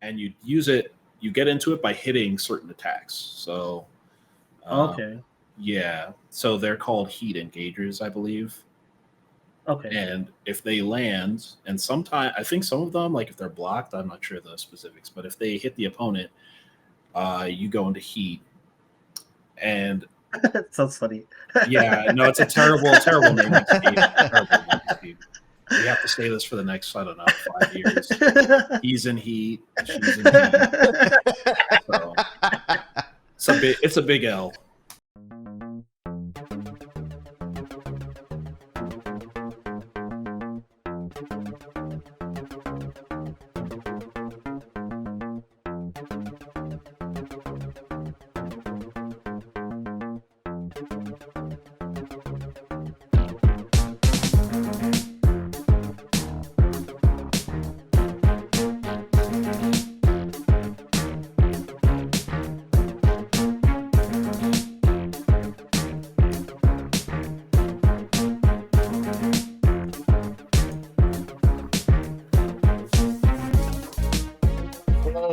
and you use it. You get into it by hitting certain attacks. So, um, Okay. yeah. So they're called heat engagers, I believe. Okay. And if they land, and sometimes I think some of them, like if they're blocked, I'm not sure the specifics, but if they hit the opponent, you go into heat. And Sounds funny. yeah, no, it's a terrible, terrible naming scheme. Terrible naming scheme. We have to say this for the next, I don't know, 5 years. He's in heat. She's in heat. So it's a big L.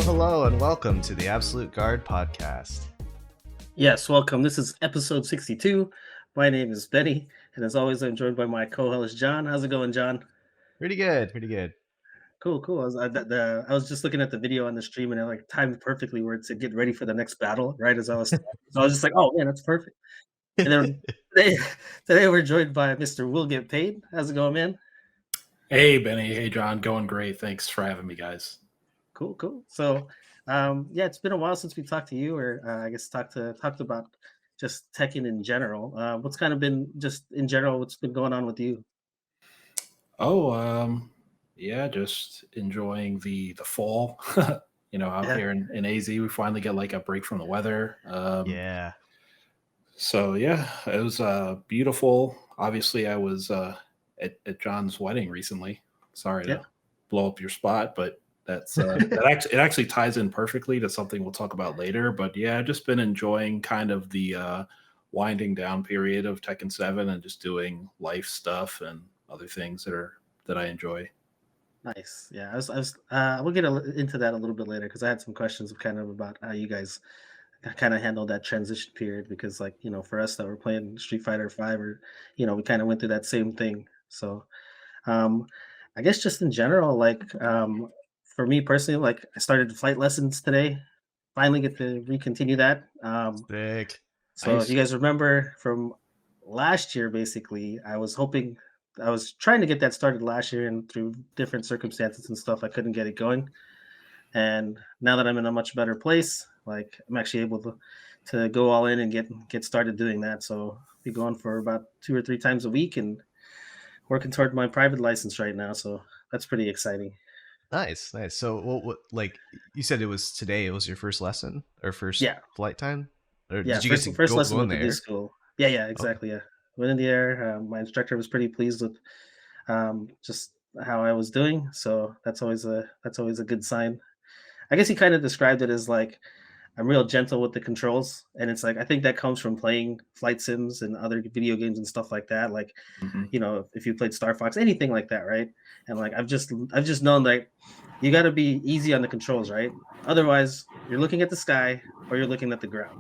Hello, and welcome to the Absolute Guard podcast. Yes, welcome. This is episode 62. My name is Benny, and as always, I'm joined by my co-host John. How's it going, John? Pretty good. Cool. I was just looking at the video on the stream, and it like timed perfectly where it said "get ready for the next battle." Right as I was, so I was just like, "Oh man, that's perfect." And then today we're joined by Mr. WillGetPaid. How's it going, man? Hey, Benny. Hey, John. Going great. Thanks for having me, guys. Cool. So, yeah, it's been a while since we talked to you, or I guess talked about just teching in general. What's kind of been just in general? What's been going on with you? Oh, yeah, just enjoying the fall. Out Yeah. here in AZ, we finally get like a break from the weather. Yeah. So yeah, it was beautiful. Obviously, I was at John's wedding recently. Sorry Yeah. to blow up your spot, but that's it actually ties in perfectly to something we'll talk about later. But yeah, I've just been enjoying kind of the winding down period of Tekken 7 and just doing life stuff and other things that I enjoy. Nice. Yeah, we'll get into that a little bit later because I had some questions kind of about how you guys kind of handled that transition period because, like, for us that were playing Street Fighter 5, or we kind of went through that same thing. So, um, I guess just in general, like, for me personally, like, I started flight lessons today. Finally, get to recontinue that. Sick. So if Nice. you guys remember from last year, basically, I was trying to get that started last year, and through different circumstances and stuff, I couldn't get it going. And now that I'm in a much better place, like I'm actually able to go all in and get started doing that. So I'll be going for about 2 or 3 times a week and working toward my private license right now. So that's pretty exciting. Nice. So, what like you said, it was today? It was your first lesson or first Yeah, flight time, or yeah. did you get to First lesson go in with the new there? school. Yeah, Okay. exactly. Yeah, went in the air. My instructor was pretty pleased with just how I was doing. So that's always a good sign. I guess he kind of described it as like I'm real gentle with the controls, and it's like I think that comes from playing flight sims and other video games and stuff like that. Like, Hmm. if you played Star Fox, anything like that, right? And like I've just known that you got to be easy on the controls, right? Otherwise, you're looking at the sky or you're looking at the ground.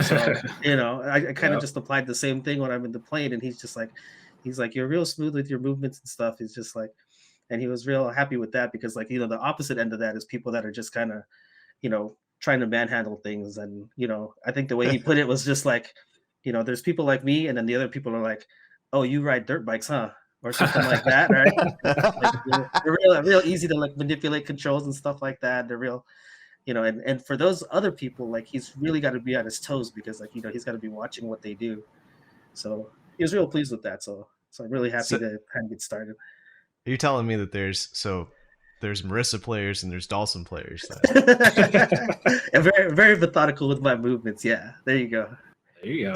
So I kind of Yeah. just applied the same thing when I'm in the plane, and he's like, you're real smooth with your movements and stuff. He's just like, and he was real happy with that because, like, the opposite end of that is people that are just kind of trying to manhandle things. And, I think the way he put it was just like, there's people like me, and then the other people are like, oh, you ride dirt bikes, huh? Or something like that, right? Like they're real easy to like manipulate controls and stuff like that. They're real, and for those other people, like he's really got to be on his toes because like, he's got to be watching what they do. So he was real pleased with that. So I'm really happy So, to kind of get started. you're telling me that there's Marissa players and there's Dawson players then? And very, very methodical with my movements. Yeah, there you go. There you go.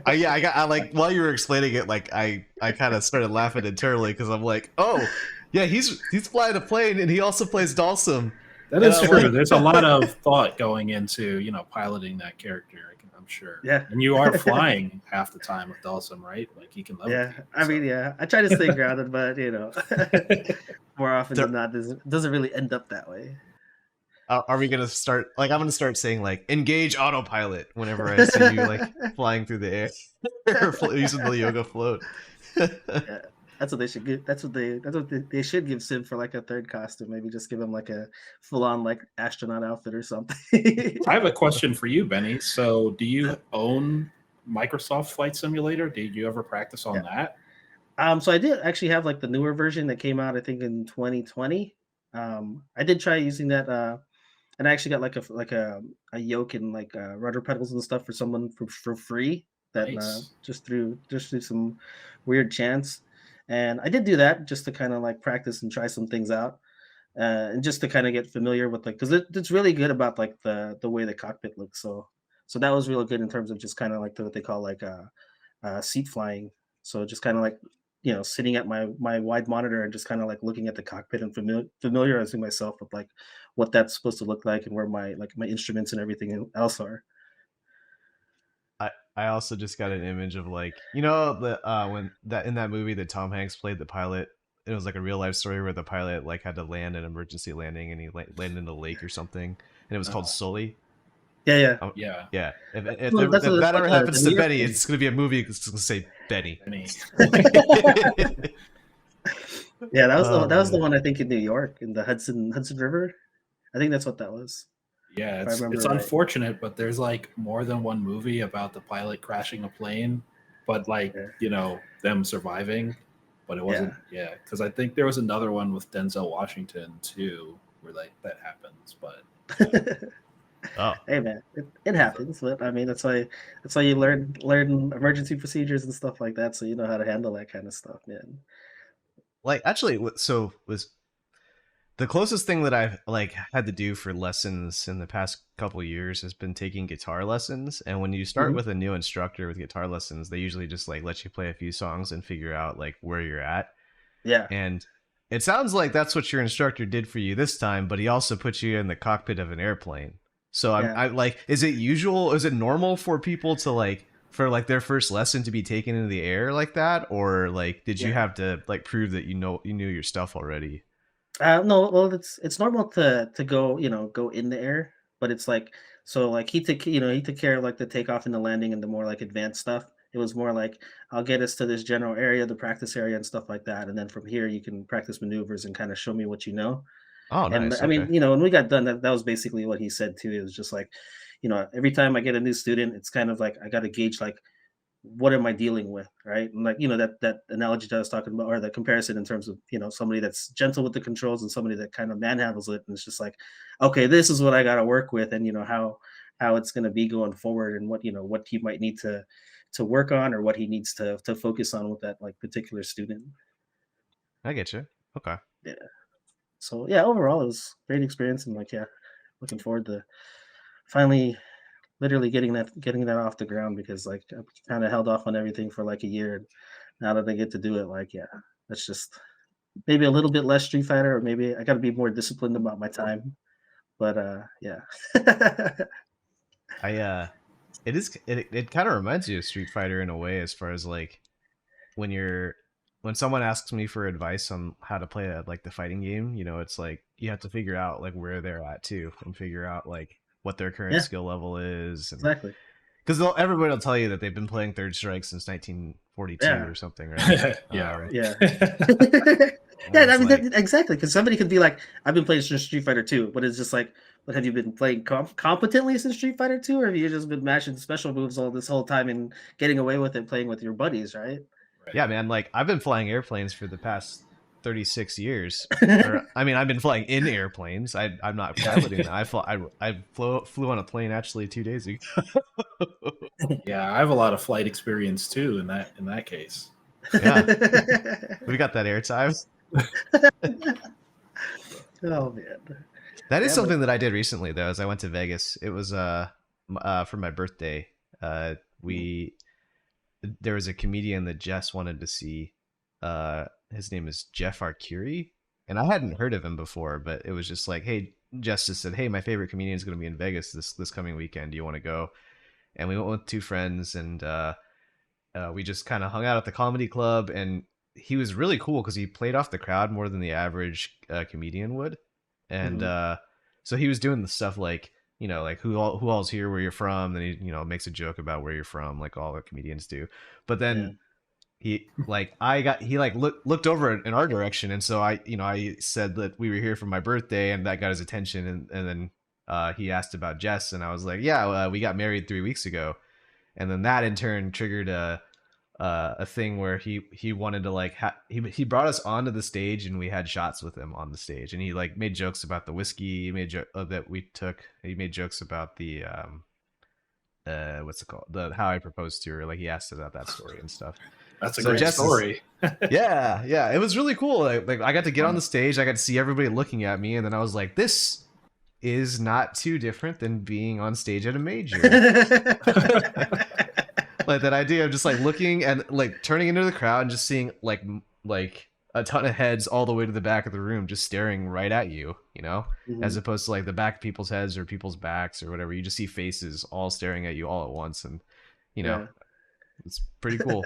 I like, while you were explaining it, like I kind of started laughing internally because I'm like, oh yeah, he's flying a plane and he also plays Dalsum. That is true. There's a lot of thought going into piloting that character. I'm sure. Yeah. And you are flying half the time with Dawson, right? Like he can levitate. Yeah, I mean, yeah, I try to stay grounded, but more often than not, doesn't really end up that way. Are we gonna start like I'm gonna start saying like engage autopilot whenever I see you like flying through the air or using the yoga float? Yeah, that's what they should give. They should give Sid for like a third costume. Maybe just give him like a full on like astronaut outfit or something. I have a question for you, Benny. So, do you own Microsoft Flight Simulator? Did you ever practice on Yeah. that? So I did actually have like the newer version that came out, I think in 2020. I did try using that, and I actually got like a yoke and like rudder pedals and stuff for someone for free that Nice. just through some weird chance. And I did do that just to kind of like practice and try some things out, and just to kind of get familiar with like because it's really good about like the way the cockpit looks. So that was really good in terms of just kind of like what they call like seat flying. So just kind of like sitting at my wide monitor and just kind of like looking at the cockpit and familiarizing myself with like what that's supposed to look like and where my instruments and everything else are. I also just got an image of like the when that in that movie that Tom Hanks played the pilot. It was like a real life story where the pilot like had to land an emergency landing and he landed in a lake or something, and it was called Oh, Sully. Yeah, yeah. yeah, Yeah, Well, that's if what it's that like ever happens the to New York Benny, thing. it's gonna be a movie. It's gonna say Benny. Benny. Yeah, that Oh was the man. one I think in New York in the Hudson River. I think that's what that was, Yeah, if I it's remember right. unfortunate, but there's like more than one movie about the pilot crashing a plane, but like Yeah, them surviving. But it yeah. wasn't. Yeah, because I think there was another one with Denzel Washington too, where like that happens. But yeah, Oh, Hey man, it happens, but I mean that's why you learn emergency procedures and stuff like that, so you know how to handle that kind of stuff, man. like actually, so was the closest thing that I've like had to do for lessons in the past couple years has been taking guitar lessons. And when you start Hmm. with a new instructor with guitar lessons, they usually just like let you play a few songs and figure out like where you're at. Yeah, And it sounds like that's what your instructor did for you this time, but he also put you in the cockpit of an airplane. So yeah, I like, is it usual? Is it normal for people to like for like their first lesson to be taken into the air like that, or like did you yeah. have to like prove that you knew your stuff already? No, well, it's normal to go, go in the air, but it's like so like he took care of like the takeoff and the landing and the more like advanced stuff. It was more like I'll get us to this general area, the practice area and stuff like that, and then from here you can practice maneuvers and kind of show me what you know. Oh, And nice. I mean, Okay. when we got done, that was basically what he said too. It was just like, every time I get a new student, it's kind of like I got to gauge like what am I dealing with, right? And like that analogy that I was talking about, or the comparison in terms of somebody that's gentle with the controls and somebody that kind of manhandles it, and it's just like, okay, this is what I got to work with, and how it's going to be going forward, and what he might need to work on, or what he needs to focus on with that like particular student. I get you. Okay. Yeah. So yeah, overall it was a great experience, and like yeah, looking forward to finally literally getting that off the ground because like I kind of held off on everything for like a year. And now that I get to do it, like yeah, that's just maybe a little bit less Street Fighter, or maybe I got to be more disciplined about my time. But yeah, I it kind of reminds you of Street Fighter in a way as far as like when you're when someone asks me for advice on how to play like the fighting game, it's like you have to figure out like where they're at too and figure out like what their current yeah, skill level is, and exactly. because everybody will tell you that they've been playing Third Strike since 1942 Yeah, or something, right? yeah, right. yeah. Yeah, And I it's mean like, exactly because somebody could be like, "I've been playing since Street Fighter 2," but it's just like, "But have you been playing competently since Street Fighter 2, or have you just been mashing special moves all this whole time and getting away with it, playing with your buddies, right?" Right. yeah, man, like I've been flying airplanes for the past 36 years. Or I mean, I've been flying in airplanes. I'm not piloting them. I flew on a plane actually 2 days ago. Yeah, I have a lot of flight experience too in that case. Yeah, we got that airtime. Oh man, That is yeah, but something that I did recently though. As I went to Vegas, it was for my birthday. We There was a comedian that Jess wanted to see. His name is Jeff Arcuri, and I hadn't heard of him before, but it was just like, hey, Jess just said, hey, my favorite comedian is going to be in Vegas this coming weekend. Do you want to go? And we went with two friends, and we just kind of hung out at the comedy club, and he was really cool because he played off the crowd more than the average comedian would, and mhm. So he was doing the stuff like, like who all's here, where you're from. Then he, makes a joke about where you're from, like all the comedians do. But then he looked over in our direction, and so I said that we were here for my birthday, and that got his attention, and then he asked about Jess, and I was like, yeah, we got married 3 weeks ago, and then that in turn triggered a thing where he wanted to like he brought us onto the stage, and we had shots with him on the stage, and he like made jokes about the whiskey he made that we took. He made jokes about the what's it called, the how I proposed to her, like he asked about that story and stuff. That's a great story. Yeah, it was really cool. Like I got to get on the stage, I got to see everybody looking at me, and then I was like, this is not too different than being on stage at a major. Like that idea of just like looking and like turning into the crowd and just seeing like a ton of heads all the way to the back of the room just staring right at you, as opposed to like the back of people's heads or people's backs or whatever. You just see faces all staring at you all at once, and it's pretty cool.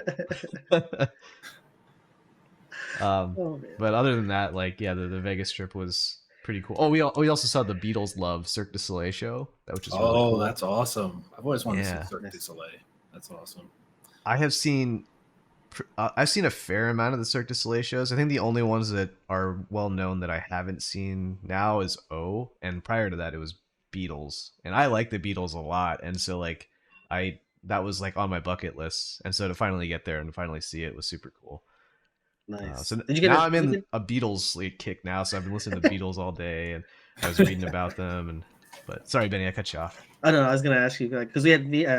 But other than that, like, the Vegas trip was pretty cool. Oh, we also saw the Beatles Love Cirque du Soleil show, which is really cool. That's awesome. I've always wanted to see Cirque du Soleil. That's awesome. I've seen a fair amount of the Cirque du Soleil shows. I think the only ones that are well known that I haven't seen now is O, and prior to that it was Beatles, and I like the Beatles a lot, and so like that was like on my bucket list, and so to finally get there and finally see it was super cool. Nice. So I'm in a Beatles kick now, so I've been listening to Beatles all day, and I was reading about them. But sorry, Benny, I cut you off. I don't know. I was gonna ask you because I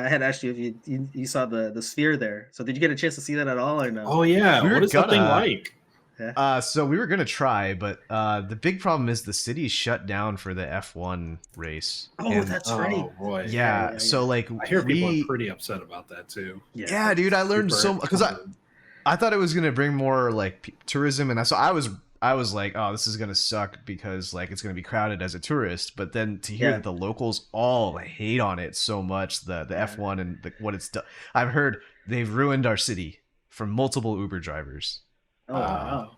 had asked you if you saw the sphere there. So did you get a chance to see that at all or no? Oh yeah, what is that thing like? Yeah. So we were gonna try, but the big problem is the city shut down for the F1 race. Oh, that's right. Oh boy. Yeah. So like, I hear people are pretty upset about that too. Yeah, dude, I learned so much because I thought it was gonna bring more like tourism, and I was like, oh, this is gonna suck because like it's gonna be crowded as a tourist. But then to hear that the locals all hate on it so much, the F1 and what it's done, I've heard they've ruined our city from multiple Uber drivers. Oh wow.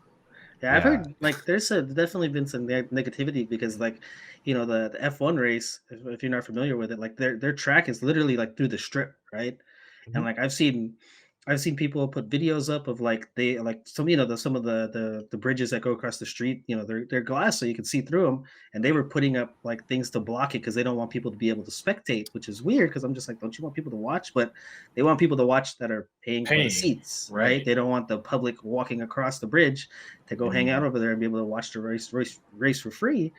Yeah, I've heard like there's definitely been some negativity because like, the F1 race, if you're not familiar with it, like their track is literally like through the strip, right? And like I've seen people put videos up of like they like some some of the bridges that go across the street, they're glass so you can see through them, and they were putting up like things to block it because they don't want people to be able to spectate, which is weird because I'm just like, don't you want people to watch? But they want people to watch that are paying for the seats, right? They don't want the public walking across the bridge to go hang out over there and be able to watch the race for free.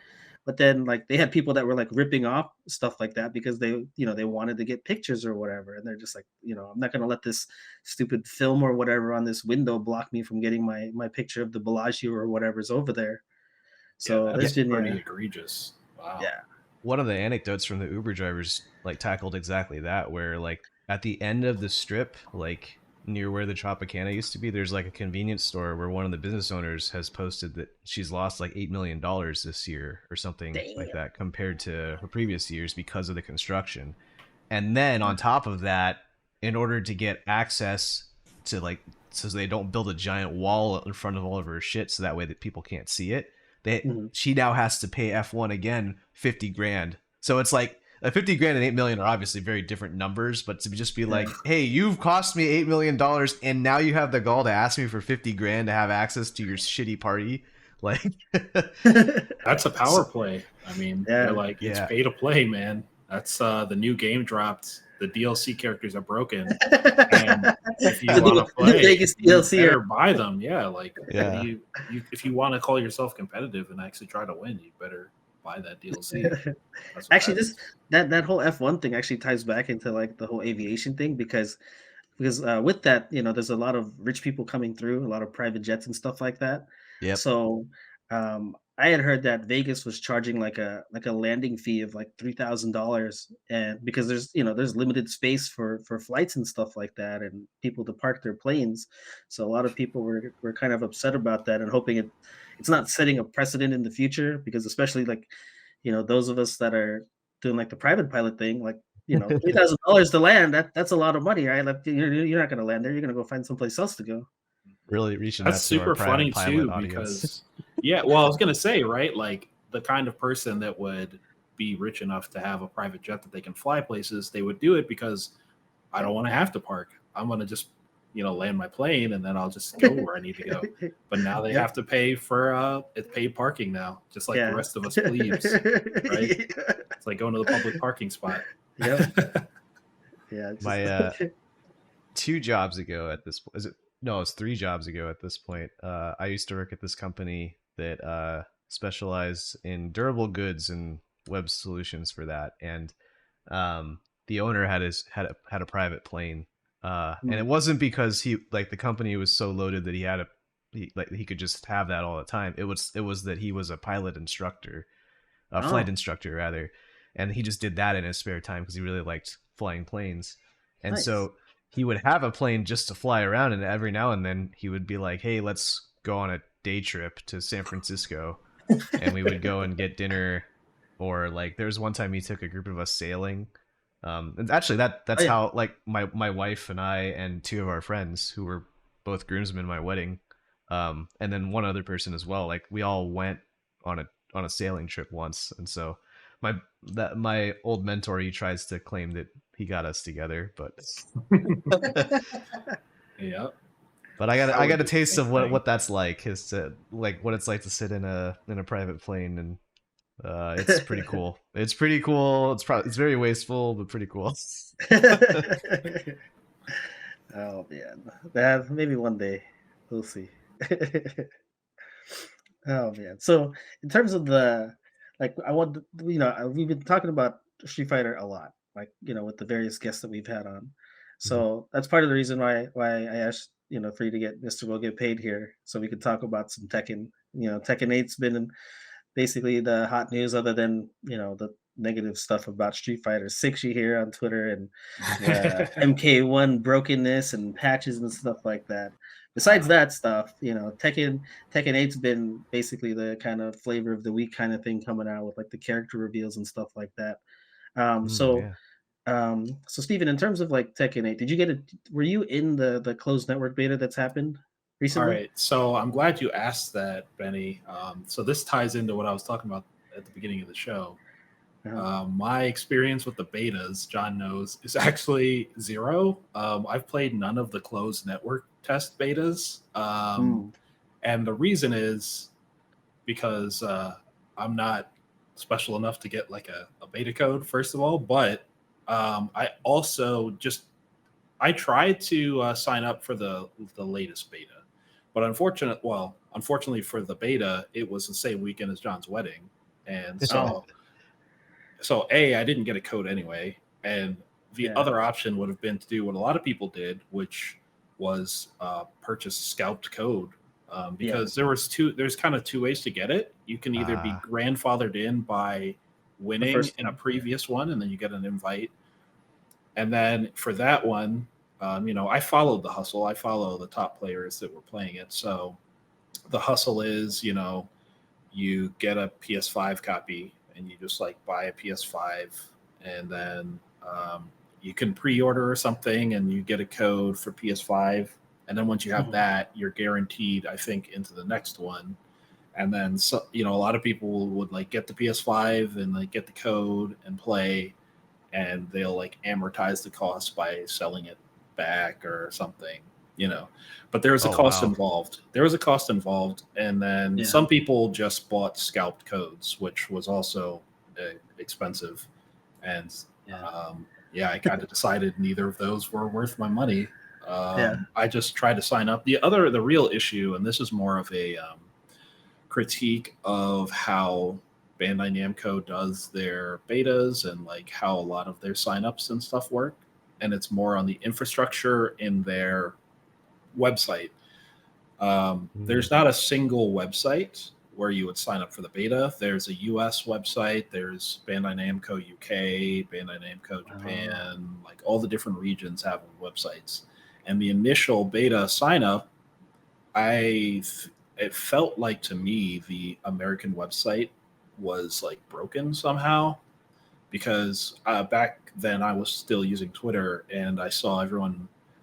But then like they had people that were like ripping off stuff like that because they wanted to get pictures or whatever, and they're just like, I'm not going to let this stupid film or whatever on this window block me from getting my picture of the Bellagio or whatever's over there. So that's pretty egregious. Wow. Yeah. One of the anecdotes from the Uber drivers like tackled exactly that, where like at the end of the strip, like near where the Tropicana used to be, there's like a convenience store where one of the business owners has posted that she's lost like $8 million this year or something like that compared to her previous years because of the construction. And then on top of that, in order to get access to like, so they don't build a giant wall in front of all of her shit so that way that people can't see it, she now has to pay F1 again $50,000. So it's like, 50 grand and 8 million are obviously very different numbers, but to just be like, hey, you've cost me $8 million and now you have the gall to ask me for 50 grand to have access to your shitty party. Like, that's a power play. I mean, they're like, it's pay to play, man. That's the new game dropped. The DLC characters are broken. And if you want to play, you better buy them. Yeah. Like, if you want to call yourself competitive and actually try to win, you better buy that DLC. Actually, that whole F1 thing actually ties back into like the whole aviation thing because with that, there's a lot of rich people coming through, a lot of private jets and stuff like that. Yeah. So I had heard that Vegas was charging like a landing fee of like $3,000, and because there's limited space for flights and stuff like that, and people to park their planes. So a lot of people were kind of upset about that and hoping it's not setting a precedent in the future, because especially like, those of us that are doing like the private pilot thing, like, $3,000 to land, that's a lot of money, right? Like you're not going to land there. You're going to go find someplace else to go. Really reaching that's super funny too, because well, I was going to say, right, like the kind of person that would be rich enough to have a private jet that they can fly places, they would do it because I don't want to have to park. I'm going to just, land my plane and then I'll just go where I need to go. But now they have to pay for it's paid parking now, just like the rest of us plebes, right? It's like going to the public parking spot. Yep. Yeah. My 2 jobs ago at this point, it's 3 jobs ago at this point. I used to work at this company that specialized in durable goods and web solutions for that, and the owner had a private plane, and it wasn't because the company was so loaded that he could just have that all the time. It was that he was a pilot instructor, a flight instructor rather, and he just did that in his spare time because he really liked flying planes, and so he would have a plane just to fly around, and every now and then he would be like, "Hey, let's go on a day trip to San Francisco," and we would go and get dinner, or like there was one time he took a group of us sailing. And actually, that's how my wife and I and 2 of our friends who were both groomsmen in my wedding, and then one other person as well. Like we all went on a sailing trip once, and so my old mentor, he tries to claim that he got us together, but yeah. But I got a taste of what that's like, is to like what it's like to sit in a private plane, and it's pretty cool. It's pretty cool. It's very wasteful, but pretty cool. Oh man, maybe one day we'll see. Oh man. So in terms of we've been talking about Street Fighter a lot, with the various guests that we've had on. So that's part of the reason why I asked, for you to get Mr. Will Get Paid here, so we could talk about some Tekken. Tekken 8's been basically the hot news, other than the negative stuff about Street Fighter 6 you hear on Twitter, and the MK1 brokenness and patches and stuff like that. Besides that stuff, Tekken 8's been basically the kind of flavor of the week kind of thing, coming out with like the character reveals and stuff like that. So Steven, in terms of like Tekken 8, were you in the closed network beta that's happened recently? All right, so I'm glad you asked that, Benny. So this ties into what I was talking about at the beginning of the show. My experience with the betas, John knows, is actually 0. I've played none of the closed network test betas, and the reason is because I'm not special enough to get like a beta code, first of all, but I also I tried to sign up for the latest beta. But unfortunately for the beta, it was the same weekend as John's wedding, and so I didn't get a code anyway. And the other option would have been to do what a lot of people did, which was purchase scalped code, because there's kind of 2 ways to get it. You can either be grandfathered in by winning in a previous one, and then you get an invite. And then for that one, I followed the hustle. I follow the top players that were playing it. So the hustle is, you get a PS5 copy and you just like buy a PS5, and then you can pre-order or something and you get a code for PS5. And then once you have that, you're guaranteed, I think, into the next one. And then, a lot of people would like get the PS5 and like get the code and play, and they'll like amortize the cost by selling it back or something, but there was a cost involved. And then some people just bought scalped codes, which was also expensive. And I kind of decided neither of those were worth my money. I just tried to sign up. The real issue, and this is more of a critique of how Bandai Namco does their betas and like how a lot of their signups and stuff work, and it's more on the infrastructure in their website. There's not a single website where you would sign up for the beta. There's a US website, there's Bandai Namco UK, Bandai Namco Japan, like all the different regions have websites. And the initial beta sign up, it felt like to me the American website was like broken somehow, because back then I was still using Twitter, and I saw a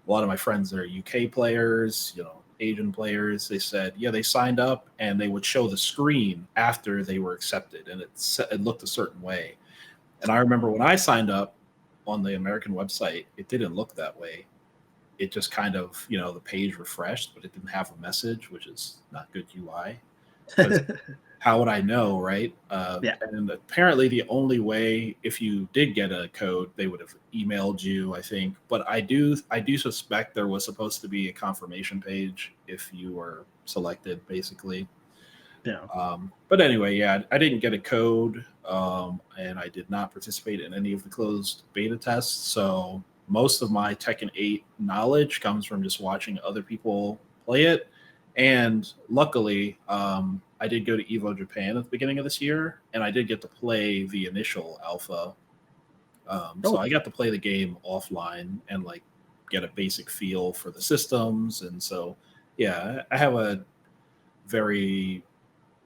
lot of my friends that are UK players, Asian players, they said, they signed up and they would show the screen after they were accepted, and it looked a certain way. And I remember when I signed up on the American website, it didn't look that way. It just kind of, the page refreshed, but it didn't have a message, which is not good UI. Because how would I know, right? Yeah. And apparently, the only way, if you did get a code, they would have emailed you, I think. But I do suspect there was supposed to be a confirmation page if you were selected, basically. Yeah. But anyway, yeah, I didn't get a code, and I did not participate in any of the closed beta tests. So most of my Tekken 8 knowledge comes from just watching other people play it. And luckily, I did go to Evo Japan at the beginning of this year, and I did get to play the initial alpha. So I got to play the game offline and like get a basic feel for the systems. And so, yeah, I have a very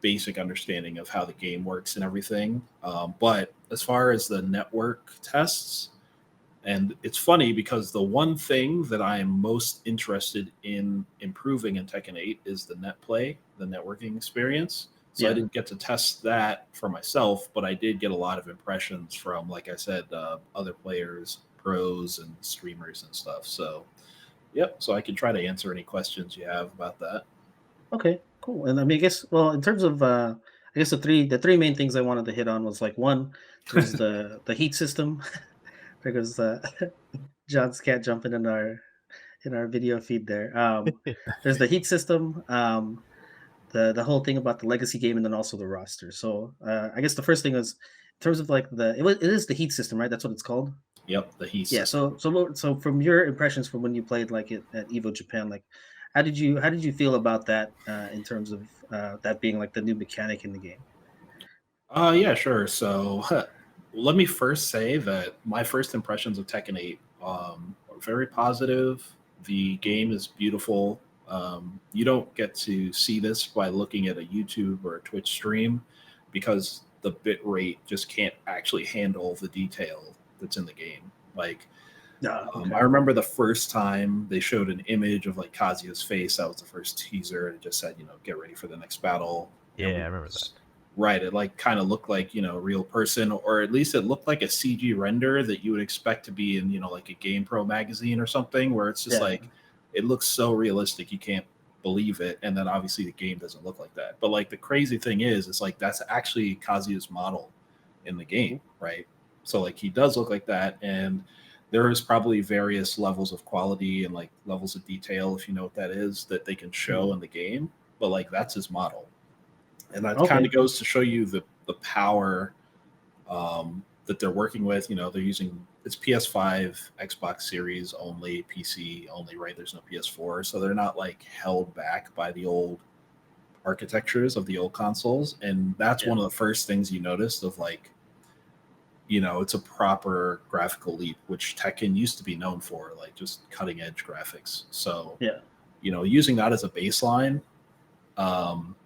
basic understanding of how the game works and everything. But as far as the network tests, and it's funny because the one thing that I am most interested in improving in Tekken 8 is the net play, the networking experience. So I Yeah. didn't get to test that for myself, but I did get a lot of impressions from, like I said, other players, pros, and streamers and stuff. So, yep. So I can try to answer any questions you have about that. Okay, cool. And I mean, I guess, well, in terms of, I guess the three main things I wanted to hit on was like one, there's the heat system because John's cat jumping in our video feed there. There's the heat system, the whole thing about the legacy game, and then also the roster. So I guess the first thing is in terms of like it is the heat system, right? That's what it's called. Yep, the heat Yeah. system. So from your impressions from when you played like it at Evo Japan, like how did you feel about that in terms of that being like the new mechanic in the game? Yeah, sure. So let me first say that my first impressions of Tekken 8 are very positive. The game is beautiful. You don't get to see this by looking at a YouTube or a Twitch stream because the bit rate just can't actually handle the detail that's in the game. Like, Yeah. Okay. I remember the first time they showed an image of like Kazuya's face. That was the first teaser. It just said, get ready for the next battle. Yeah, I remember that. Right. It like kind of looked like, a real person, or at least it looked like a CG render that you would expect to be in, like a Game Pro magazine or something, where it's just Yeah. like, it looks so realistic. You can't believe it. And then obviously the game doesn't look like that. But like the crazy thing is, it's like, that's actually Kazuya's model in the game. Right. So like he does look like that. And there is probably various levels of quality and like levels of detail, if you know what that is, that they can show in the game. But like that's his model. And that kind Okay. of goes to show you the power that they're working with. They're using it's PS5, Xbox Series only, PC only, right? There's no PS4, so they're not like held back by the old architectures of the old consoles. And that's Yeah. one of the first things you noticed of like, it's a proper graphical leap, which Tekken used to be known for, like just cutting edge graphics. So, Yeah. using that as a baseline, um,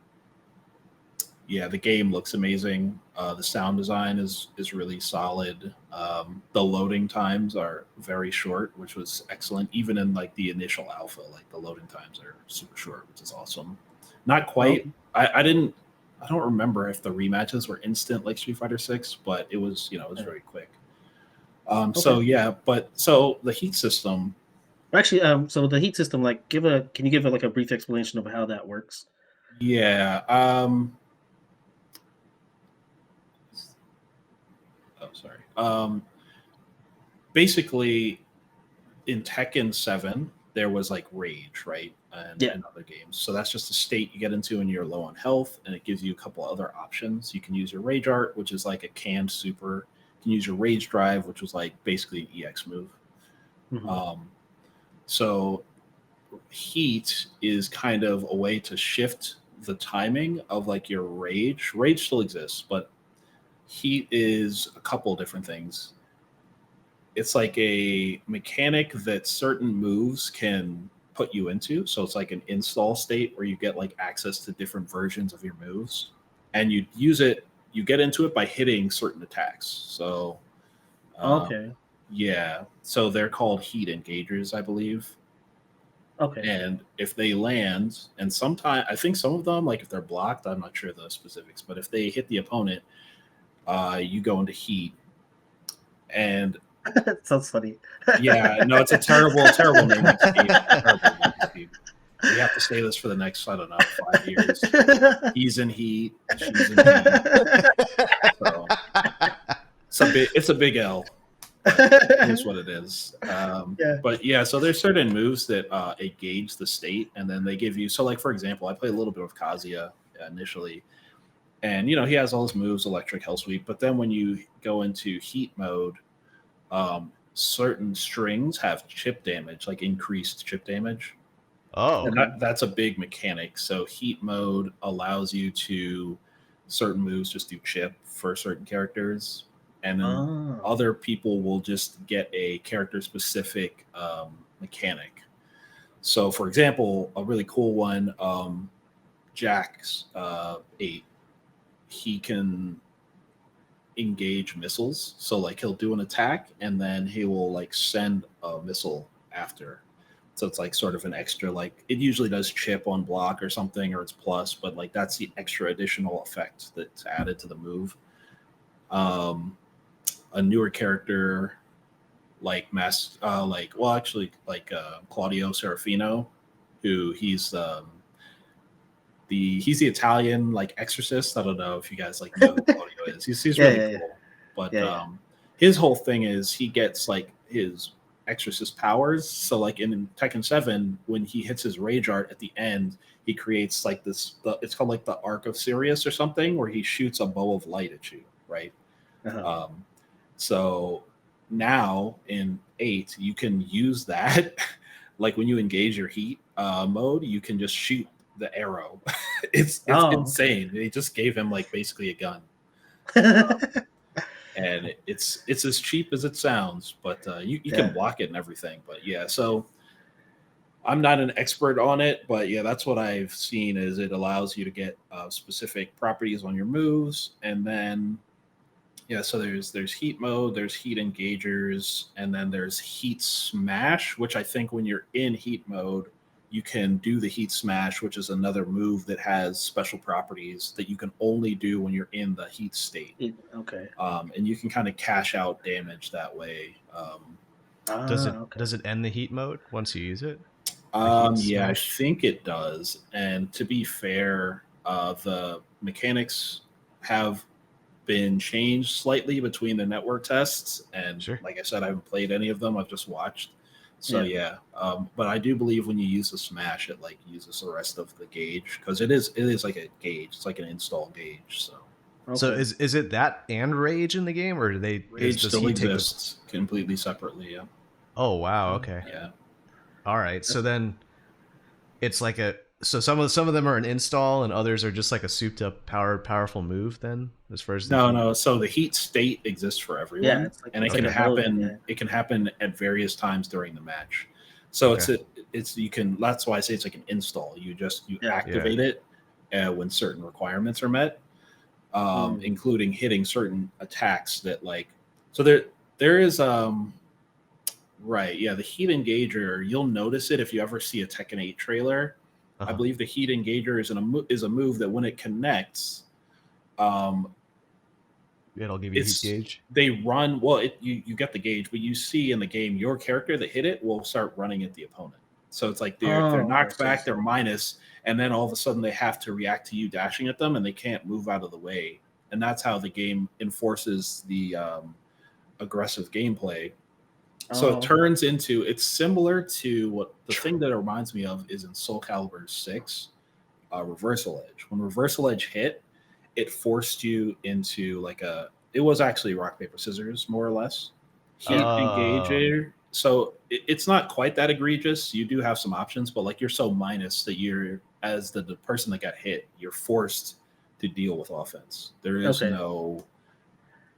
yeah, the game looks amazing. The sound design is really solid. The loading times are very short, which was excellent. Even in like the initial alpha, like the loading times are super short, which is awesome. Not quite. Okay. I don't remember if the rematches were instant like Street Fighter 6, but it was Yeah. very quick. Okay. So yeah, but so the heat system. Actually, so the heat system, like, can you give like a brief explanation of how that works? Yeah. Oh, sorry. Basically, in Tekken 7, there was like rage, right? Yeah. And other games. So that's just a state you get into when you're low on health, and it gives you a couple other options. You can use your rage art, which is like a canned super. You can use your rage drive, which was like basically an EX move. Hmm. Um, so heat is kind of a way to shift the timing of like your rage. Rage still exists, but heat is a couple different things. It's like a mechanic that certain moves can put you into. So it's like an install state where you get like access to different versions of your moves, and you use it. You get into it by hitting certain attacks. So, um, Okay. yeah. So they're called heat engagers, I believe. Okay. And if they land, and sometimes I think some of them, like if they're blocked, I'm not sure the specifics, but if they hit the opponent, you go into heat, And That sounds funny. yeah, no, it's a terrible, terrible naming scheme. Terrible naming scheme. We have to say this for the next, I don't know, 5 years. He's in heat. She's in heat. So it's a big L. But it is what it is. Yeah. But yeah, so there's certain moves that gauge the state, and then they give you. So, like for example, I played a little bit with Kazuya initially, and he has all his moves, electric, hell sweep. But then when you go into heat mode, certain strings have chip damage, like increased chip damage. Oh, And that's a big mechanic. So heat mode allows you to certain moves just do chip for certain characters, and then other people will just get a character specific mechanic. So, for example, a really cool one, Jack's 8, he can engage missiles. So, like, he'll do an attack and then he will like send a missile after. So it's like sort of an extra, like it usually does chip on block or something, or it's plus, but like that's the extra additional effect that's added to the move. A newer character like Claudio Serafino, who he's the Italian like exorcist. I don't know if you guys like know who Claudio is. He's really cool. But his whole thing is he gets like his exorcist powers. So like in Tekken 7, when he hits his rage art at the end, he creates like this, it's called like the Arc of Sirius or something, where he shoots a bow of light at you, right? So now in 8, you can use that. Like when you engage your heat mode, you can just shoot the arrow. It's insane. They just gave him like basically a gun. And it's as cheap as it sounds, but you can block it and everything. But yeah, so I'm not an expert on it, but yeah, that's what I've seen is it allows you to get specific properties on your moves. And then so there's heat mode, there's heat engagers, and then there's heat smash, which I think when you're in heat mode, you can do the heat smash, which is another move that has special properties that you can only do when you're in the heat state. Okay. And you can kind of cash out damage that way. Does it end the heat mode once you use it? Yeah, I think it does. And to be fair, the mechanics have been changed slightly between the network tests. And like I said, I haven't played any of them. I've just watched. So but I do believe when you use the smash, it like uses the rest of the gauge, because it is like a gauge. It's like an install gauge. So, so is it that and rage in the game, or do they? Rage still exists completely separately. Yeah. Oh wow. Okay. Yeah. All right. So then, it's like some of them are an install, and others are just like a souped up powerful move. Then, as far as no. So the heat state exists for everyone, and it can happen. Mode, It can happen at various times during the match. So it's you can. That's why I say it's like an install. You activate it when certain requirements are met, including hitting certain attacks that like. So there is right, yeah, the heat engager. You'll notice it if you ever see a Tekken 8 trailer. I believe the heat engager is a move that when it connects, it'll give you heat gauge. They run you get the gauge, but you see in the game your character that hit it will start running at the opponent. So it's like they're knocked back, they're minus, and then all of a sudden they have to react to you dashing at them, and they can't move out of the way. And that's how the game enforces the aggressive gameplay. So it turns into, it's similar to what the thing that it reminds me of is in Soul Calibur 6, Reversal Edge. When Reversal Edge hit, it forced you into it was actually rock, paper, scissors, more or less. Heat engager. So it's not quite that egregious. You do have some options, but like you're so minus that you're, as the person that got hit, you're forced to deal with offense. There is no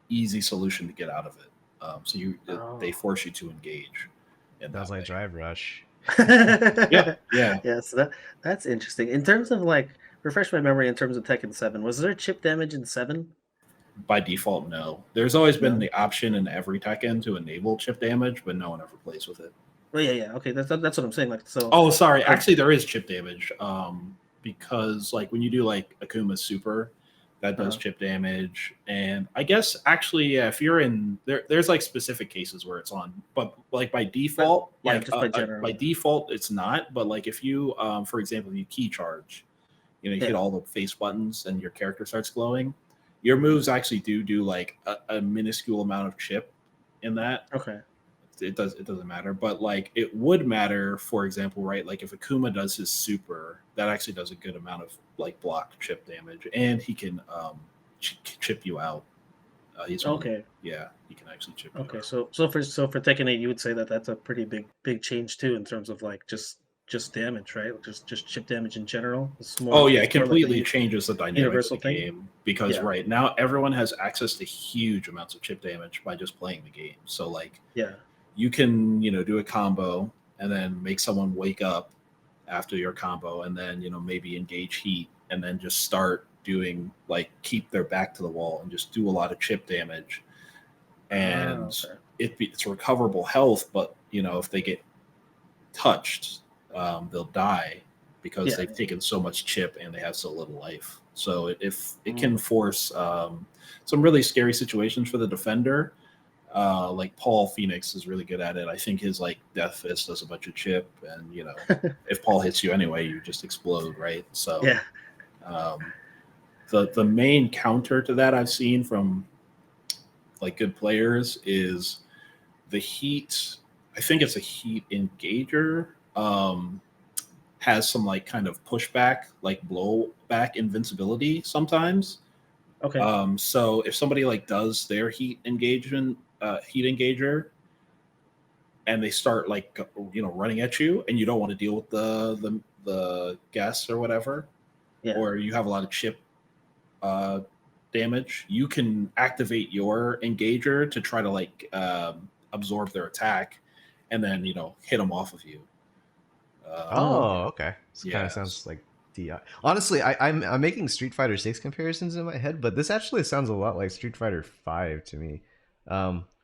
easy solution to get out of it. So they force you to engage. That's like Drive Rush. Yeah. So that's interesting. In terms of refresh my memory. In terms of Tekken 7, was there chip damage in 7? By default, no. There's always been the option in every Tekken to enable chip damage, but no one ever plays with it. Well, yeah. Okay, that's what I'm saying. Oh, sorry. Actually, there is chip damage. Because when you do Akuma's super, that does chip damage. And I guess actually, yeah, if you're in there's like specific cases where it's on, but like by default, yeah, just by general. by default, it's not. But like if you, for example, you key charge, you know, you hit all the face buttons and your character starts glowing. Your moves actually do like a minuscule amount of chip in that. Okay. It doesn't matter, but like it would matter, for example, right? Like if Akuma does his super, that actually does a good amount of like block chip damage, and he can chip you out. He's okay. Yeah, he can actually chip you Okay. out. So for Tekken 8, you would say that that's a pretty big change too in terms of like just damage, right? Just chip damage in general. It's more. Oh yeah, it it's more completely like a changes the dynamic of universal the thing. game because right now everyone has access to huge amounts of chip damage by just playing the game. So like you can, you know, do a combo and then make someone wake up after your combo and then, you know, maybe engage heat and then just start doing like keep their back to the wall and just do a lot of chip damage. And it's recoverable health, but you know, if they get touched, they'll die because they've taken so much chip and they have so little life. So if it can force some really scary situations for the defender. Like Paul Phoenix is really good at it. I think his like Death Fist does a bunch of chip, and you know, if Paul hits you anyway, you just explode, right? So the main counter to that I've seen from like good players is the heat. I think it's a heat engager. Has some like kind of pushback, like blowback invincibility sometimes. Okay. So if somebody like does their heat engager, and they start like, you know, running at you, and you don't want to deal with the gas or whatever, or you have a lot of chip damage, you can activate your engager to try to like absorb their attack, and then, you know, hit them off of you. Okay. This kind of sounds like DI. Honestly, I'm making Street Fighter 6 comparisons in my head, but this actually sounds a lot like Street Fighter 5 to me.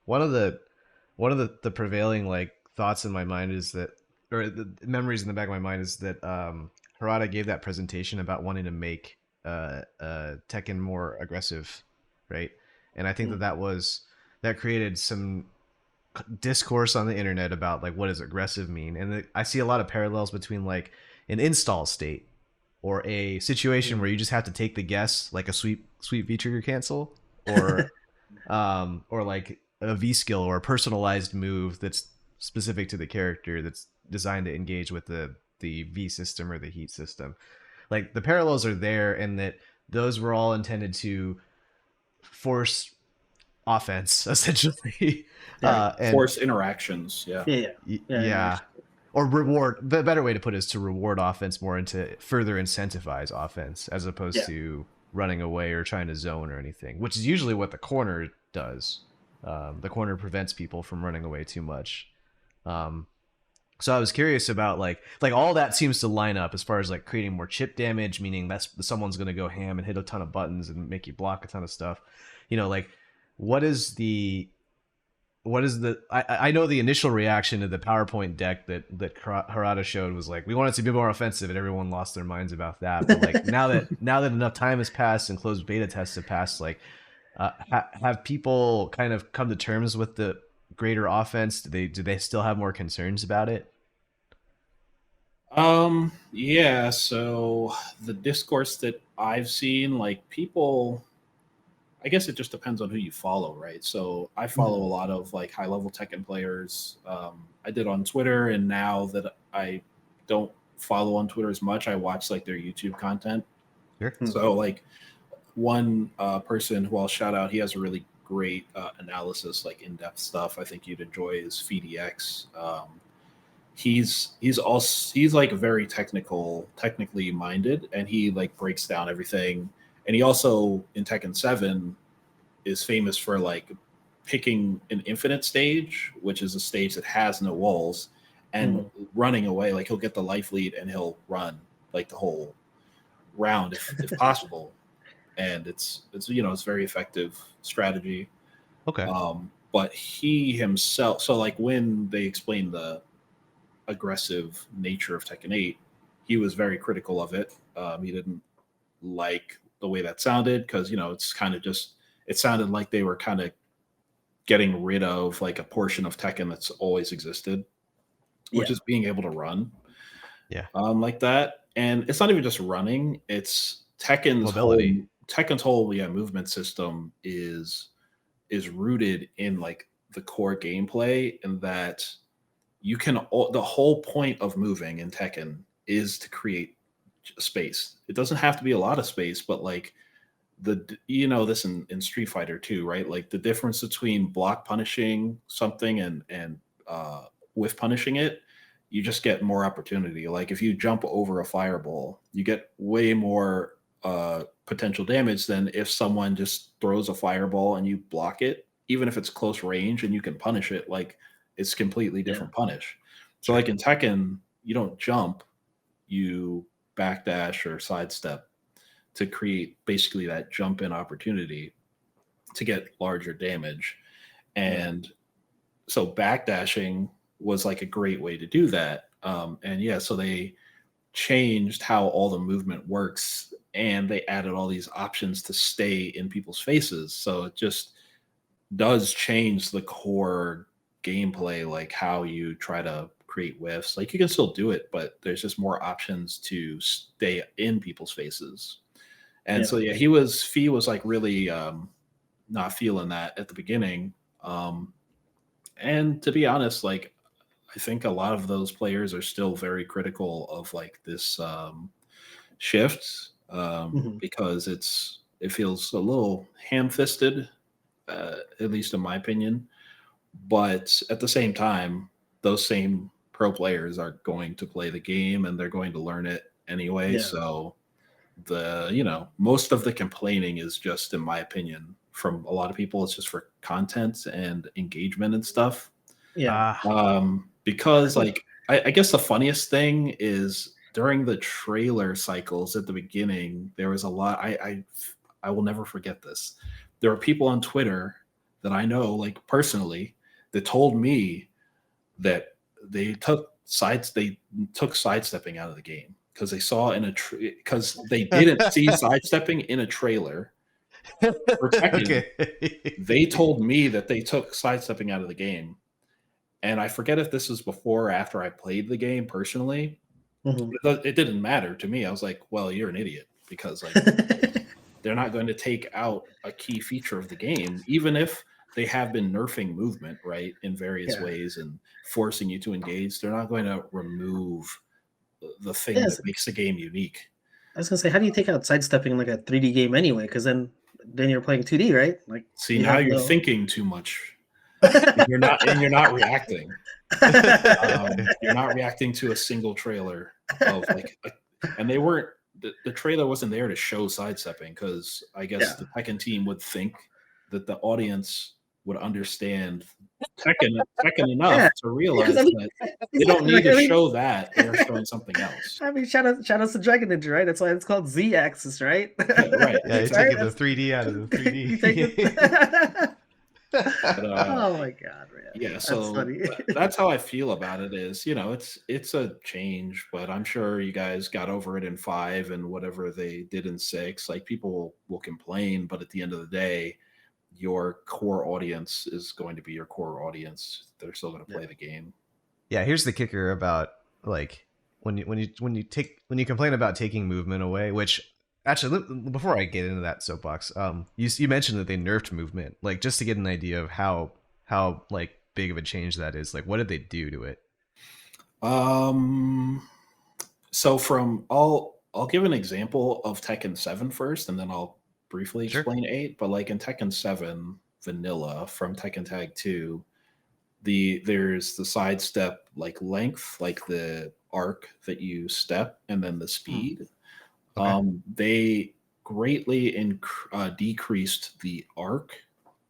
One of the prevailing like thoughts in my mind is that, or the memories in the back of my mind is that Harada gave that presentation about wanting to make Tekken more aggressive, right? And I think that created some discourse on the internet about like what does aggressive mean, and I see a lot of parallels between like an install state or a situation where you just have to take the guess, like a sweep V trigger cancel, or like a V skill or a personalized move that's specific to the character that's designed to engage with the V system or the heat system. Like the parallels are there, and that those were all intended to force offense essentially, and force interactions. Or reward. The better way to put it is to reward offense more, and to further incentivize offense as opposed to running away or trying to zone or anything, which is usually what the corner does. The corner prevents people from running away too much. So I was curious about like all that seems to line up as far as like creating more chip damage, meaning that's someone's going to go ham and hit a ton of buttons and make you block a ton of stuff. You know, like what is the I know the initial reaction to the PowerPoint deck that Harada showed was like, we want it to be more offensive, and everyone lost their minds about that. But like now that enough time has passed and closed beta tests have passed, like have people kind of come to terms with the greater offense? Do they still have more concerns about it? Yeah, so the discourse that I've seen, like people, I guess it just depends on who you follow, right? So I follow a lot of like high level Tekken players. I did on Twitter, and now that I don't follow on Twitter as much, I watch like their YouTube content. Sure. So like one person who I'll shout out, he has a really great analysis, like in-depth stuff. I think you'd enjoy is FeedEX. He's like very technically minded, and he like breaks down everything. And he also in Tekken 7 is famous for like picking an infinite stage, which is a stage that has no walls, and running away. Like he'll get the life lead and he'll run like the whole round if possible. And it's you know, it's very effective strategy. Okay. But he himself, so like when they explained the aggressive nature of Tekken 8, he was very critical of it. He didn't like the way that sounded, because it's kind of just, it sounded like they were kind of getting rid of like a portion of Tekken that's always existed, which Yeah. is being able to run Yeah. like that. And it's not even just running; it's Mobility. Tekken's whole movement system is rooted in like the core gameplay, and that the whole point of moving in Tekken is to create space. It doesn't have to be a lot of space, but like this in Street Fighter too, right? Like the difference between block punishing something and with punishing it, you just get more opportunity. Like if you jump over a fireball, you get way more potential damage than if someone just throws a fireball and you block it, even if it's close range and you can punish it. Like it's completely different punish. So like in Tekken, you don't jump, you backdash or sidestep to create basically that jump in opportunity to get larger damage. And so backdashing was like a great way to do that. So they changed how all the movement works, and they added all these options to stay in people's faces. So it just does change the core gameplay, like how you try to create whiffs. Like you can still do it, but there's just more options to stay in people's faces. And so Fee was like really not feeling that at the beginning. And to be honest, like I think a lot of those players are still very critical of like this shift because it feels a little ham-fisted, at least in my opinion. But at the same time, those same pro players are going to play the game and they're going to learn it anyway. So most of the complaining is just, in my opinion, from a lot of people, it's just for content and engagement and stuff. Because like I guess the funniest thing is during the trailer cycles at the beginning, there was a lot. I will never forget this. There were people on Twitter that I know, like personally, that told me that they took sidestepping out of the game because they saw because they didn't see sidestepping in a trailer for Tekken. They told me that they took sidestepping out of the game, and I forget if this was before or after I played the game personally. It didn't matter to me. I was like, well, you're an idiot, because like they're not going to take out a key feature of the game, even if they have been nerfing movement, right, in various ways and forcing you to engage. They're not going to remove the thing that makes the game unique. I was gonna say, how do you take out sidestepping in like a 3D game anyway? Because then you're playing 2D, right? Like, see, now you're thinking too much. You're not reacting. You're not reacting to a single trailer of like, and they weren't. The trailer wasn't there to show sidestepping, because I guess the Tekken team would think that the audience would understand Tekken enough to realize that they don't need to show that. They're showing something else. I mean, shout out to Dragon Ninja, right? That's why it's called Z-axis, right? Right. Yeah, you're taking the 3D out of the 3D. Oh my god, man. Yeah, so that's how I feel about it. Is it's a change, but I'm sure you guys got over it in 5 and whatever they did in 6. Like people will complain, but at the end of the day, your core audience is going to be your core audience. They're still going to play the game. Yeah, here's the kicker about like when you complain about taking movement away, which actually, before I get into that soapbox, you mentioned that they nerfed movement, like just to get an idea of how like big of a change that is. Like, what did they do to it? So I'll give an example of Tekken 7 first, and then I'll briefly explain 8. But like in Tekken 7 vanilla from Tekken Tag 2, there's the sidestep like length, like the arc that you step, and then the speed. They greatly decreased the arc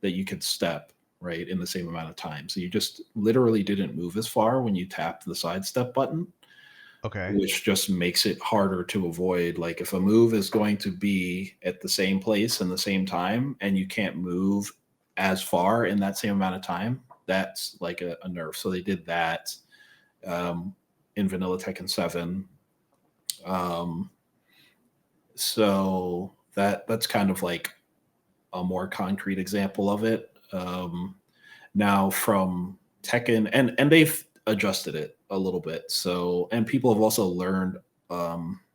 that you could step, right, in the same amount of time. So you just literally didn't move as far when you tapped the sidestep button. Which just makes it harder to avoid. Like if a move is going to be at the same place in the same time and you can't move as far in that same amount of time, that's like a nerf. So they did that in vanilla Tekken 7. So that's kind of like a more concrete example of it. Now from Tekken, and they've adjusted it a little bit. So, and people have also learned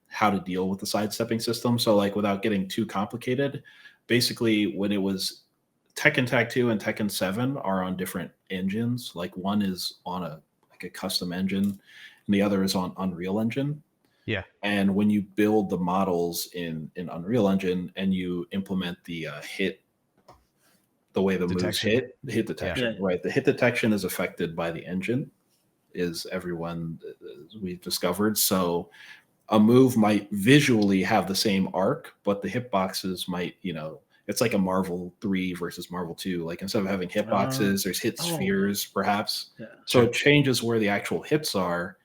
how to deal with the sidestepping system. So, like without getting too complicated, basically when it was Tekken Tag 2 and Tekken 7 are on different engines. Like one is on a custom engine, and the other is on Unreal Engine. Yeah. And when you build the models in Unreal Engine and you implement the hit, the way the moves hit detection, Yeah. right? The hit detection is affected by the engine, is everyone we've discovered. So a move might visually have the same arc, but the hitboxes might, it's like a Marvel 3 versus Marvel 2. Like instead of having hitboxes, there's hit spheres, perhaps. Yeah. So it changes where the actual hits are.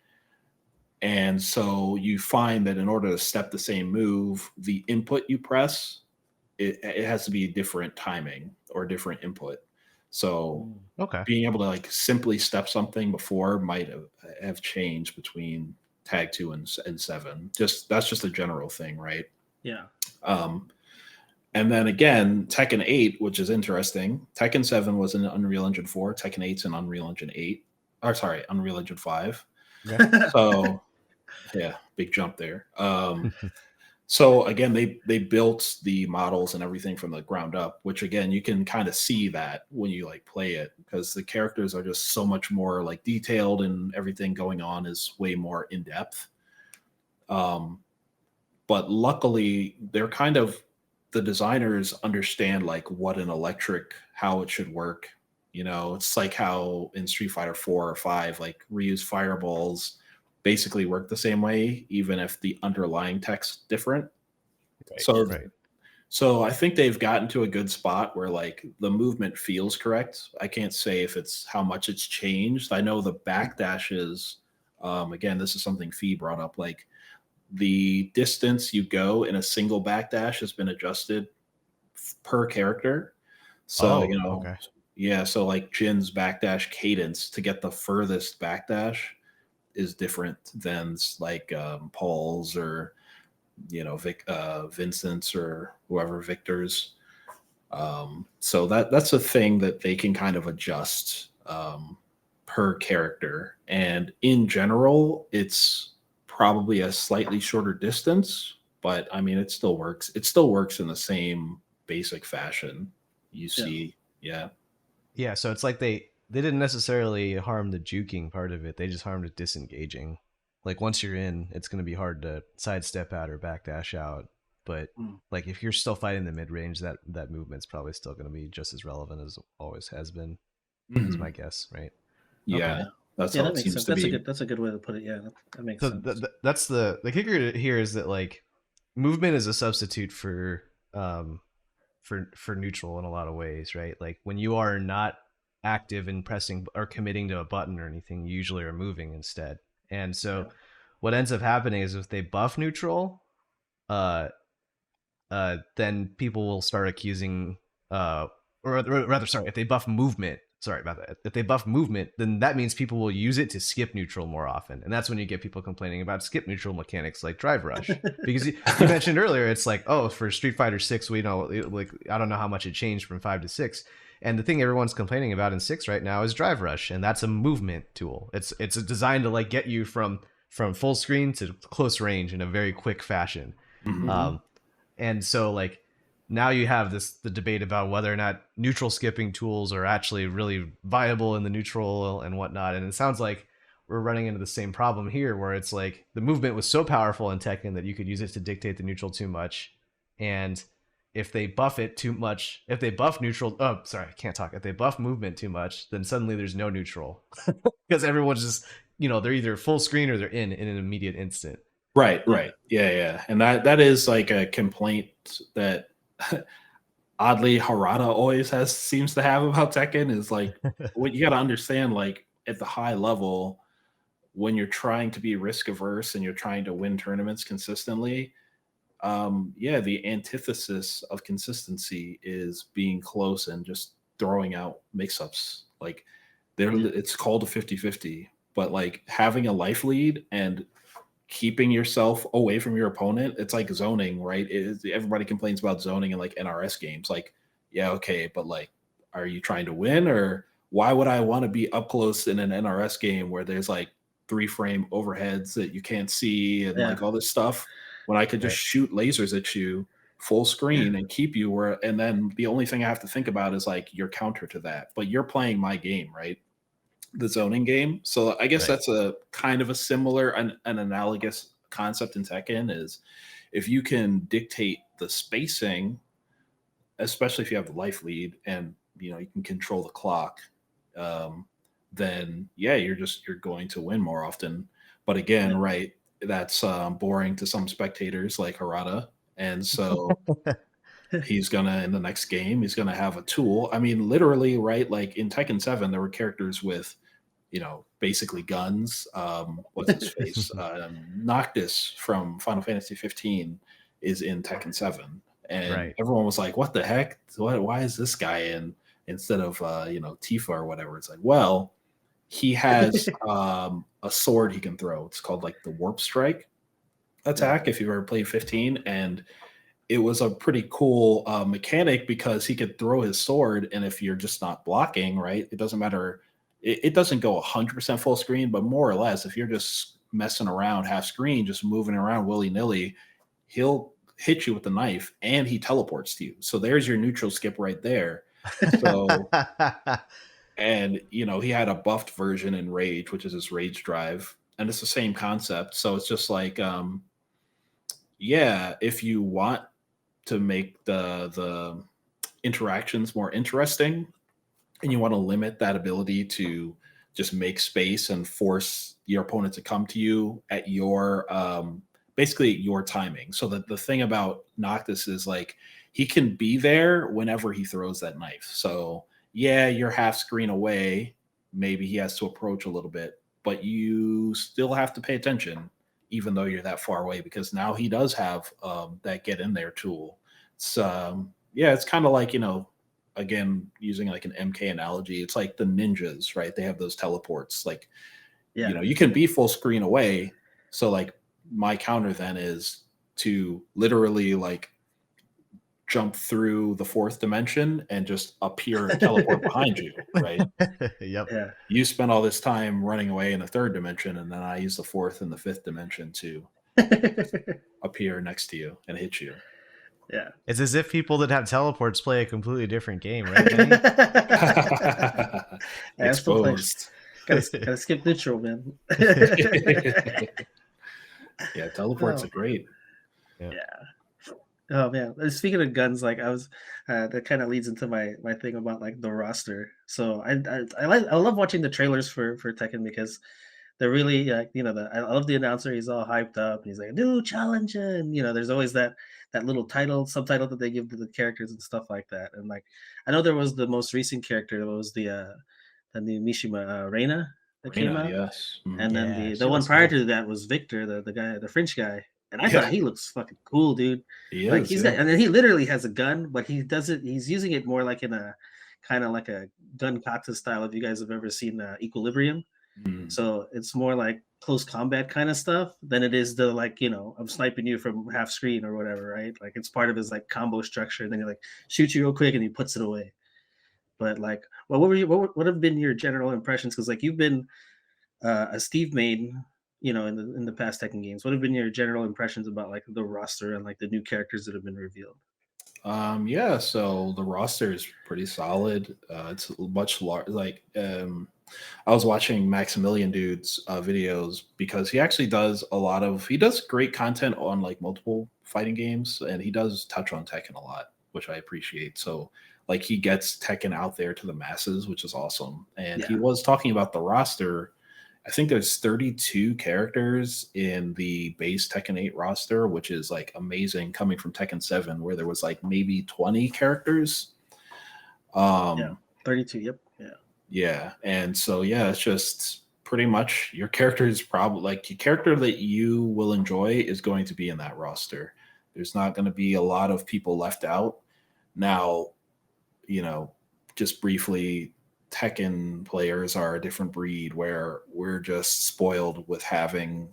And so you find that in order to step the same move, the input you press, it has to be different timing or different input. So Okay. being able to like simply step something before might have changed between Tag 2 and 7. That's just a general thing, right? Yeah. And then again, Tekken 8, which is interesting. Tekken 7 was in Unreal Engine 4. Tekken 8's in Unreal Engine 8. Or sorry, Unreal Engine 5. Okay. So yeah, big jump there. So again, they built the models and everything from the ground up, which again, you can kind of see that when you like play it, because the characters are just so much more like detailed and everything going on is way more in depth. But luckily, they're kind of, the designers understand like what an electric, how it should work. It's like how in Street Fighter 4 or 5, like reuse fireballs basically work the same way, even if the underlying tech's different. Right. So I think they've gotten to a good spot where like the movement feels correct. I can't say if it's how much it's changed. I know the backdashes, again, this is something Fee brought up, like the distance you go in a single backdash has been adjusted per character. So, okay. yeah, so like Jin's backdash cadence to get the furthest backdash is different than like Paul's or Vincent's or whoever Victor's. So that's a thing that they can kind of adjust per character, and in general, it's probably a slightly shorter distance, but I mean, it still works. It still works in the same basic fashion. You see, yeah. Yeah, so it's like they didn't necessarily harm the juking part of it. They just harmed the disengaging. Like once you're in, it's going to be hard to sidestep out or backdash out. But like if you're still fighting the mid range, that movement's probably still going to be just as relevant as it always has been. Is my guess, right? Yeah, Okay. that's how that it makes seems sense. to be. That's a good way to put it. Yeah, that makes So sense. that's the kicker here is that like movement is a substitute for neutral in a lot of ways, right? Like when you are not active in pressing or committing to a button or anything, you usually are moving instead. And so what ends up happening is if they buff neutral, then people will start accusing, or rather, sorry, if they buff movement, sorry about that. If they buff movement, then that means people will use it to skip neutral more often. And that's when you get people complaining about skip neutral mechanics like drive rush. Because you mentioned earlier, it's like, oh, for Street Fighter 6, we know, like, I don't know how much it changed from 5 to 6. And the thing everyone's complaining about in 6 right now is drive rush. And that's a movement tool. It's designed to like get you from full screen to close range in a very quick fashion. And so like, now you have the debate about whether or not neutral skipping tools are actually really viable in the neutral and whatnot. And it sounds like we're running into the same problem here, where it's like the movement was so powerful in Tekken that you could use it to dictate the neutral too much. And if they buff it too much, if they buff neutral, I can't talk. If they buff movement too much, then suddenly there's no neutral because everyone's just, they're either full screen or they're in an immediate instant. Right. Yeah. And that is like a complaint that oddly Harada always seems to have about Tekken, is like what you got to understand, like at the high level, when you're trying to be risk averse and you're trying to win tournaments consistently, the antithesis of consistency is being close and just throwing out mix-ups. Like it's called a 50-50, but like having a life lead and keeping yourself away from your opponent. It's like zoning, right? Everybody complains about zoning in like NRS games. Like, yeah, okay, but like, are you trying to win, or why would I want to be up close in an NRS game where there's like 3-frame overheads that you can't see and Yeah. like all this stuff when I could just Right. shoot lasers at you full screen and keep you where, and then the only thing I have to think about is like your counter to that. But you're playing my game, right? The zoning game. So I guess Right. that's a kind of a similar, an analogous concept in Tekken is if you can dictate the spacing, especially if you have the life lead and you can control the clock, um, then yeah, you're going to win more often. But again, right, that's boring to some spectators like Harada, and so he's gonna in the next game he's gonna have a tool. I mean, literally, right? Like in Tekken 7, there were characters with basically guns. What's his face? Noctis from Final Fantasy 15 is in Tekken 7, and Right. everyone was like, "What the heck? Why is this guy in instead of Tifa or whatever?" It's like, well, he has a sword he can throw. It's called like the Warp Strike attack. If you've ever played 15, and it was a pretty cool mechanic because he could throw his sword, and if you're just not blocking, right, it doesn't matter. It doesn't go 100% full screen, but more or less, if you're just messing around half screen, just moving around willy nilly, he'll hit you with the knife, and he teleports to you. So there's your neutral skip right there. So, and he had a buffed version in Rage, which is his Rage drive, and it's the same concept. So it's just like, yeah, if you want to make the interactions more interesting and you want to limit that ability to just make space and force your opponent to come to you at your basically your timing. So that the thing about Noctis is like he can be there whenever he throws that knife. So yeah, you're half screen away, maybe he has to approach a little bit, but you still have to pay attention even though you're that far away, because now he does have that get in there tool. So yeah, it's kind of like again, using like an MK analogy, it's like the ninjas, right? They have those teleports. Like, you can be full screen away. So like my counter then is to literally like jump through the fourth dimension and just appear and teleport behind you, right? Yep. Yeah. You spend all this time running away in the third dimension, and then I use the fourth and the fifth dimension to appear next to you and hit you. Yeah. It's as if people that have teleports play a completely different game, right, Danny? I still play. Exposed. Gotta skip neutral, man. Yeah, teleports Oh. are great. Yeah. Oh man. Speaking of guns, like I was, that kind of leads into my thing about like the roster. So I love watching the trailers for Tekken because they're really like I love the announcer. He's all hyped up. And he's like new challenge, and there's always that little subtitle that they give to the characters and stuff like that. And like I know there was the most recent character that was the new Mishima Reina that came Reina, out. yes. And then Yeah, the she one looks prior cool. to that was Victor, the guy, the French guy. And I Yeah, thought he looks fucking cool, dude. he Like is. he's Yeah. got, and then he literally has a gun, but he does it. He's using it more like in a kind of like a gun kata style. If you guys have ever seen Equilibrium, Mm. so it's more like close combat kind of stuff than it is the like I'm sniping you from half screen or whatever, right? Like it's part of his like combo structure, and then he like shoot you real quick and he puts it away. But like, well, what have been your general impressions? Because like you've been a Steve main, in the past Tekken games. What have been your general impressions about like the roster and like the new characters that have been revealed? Yeah, so the roster is pretty solid. It's much large. Like, I was watching Maximilian Dude's videos because he actually does he does great content on like multiple fighting games, and he does touch on Tekken a lot, which I appreciate. So, like, he gets Tekken out there to the masses, which is awesome. And he Yeah. was talking about the roster. I think there's 32 characters in the base Tekken 8 roster, which is like amazing coming from Tekken 7, where there was like maybe 20 characters. Yeah. 32. Yep. Yeah. Yeah. And so, yeah, it's just pretty much your character is probably like your character that you will enjoy is going to be in that roster. There's not going to be a lot of people left out. Now, just briefly, Tekken players are a different breed where we're just spoiled with having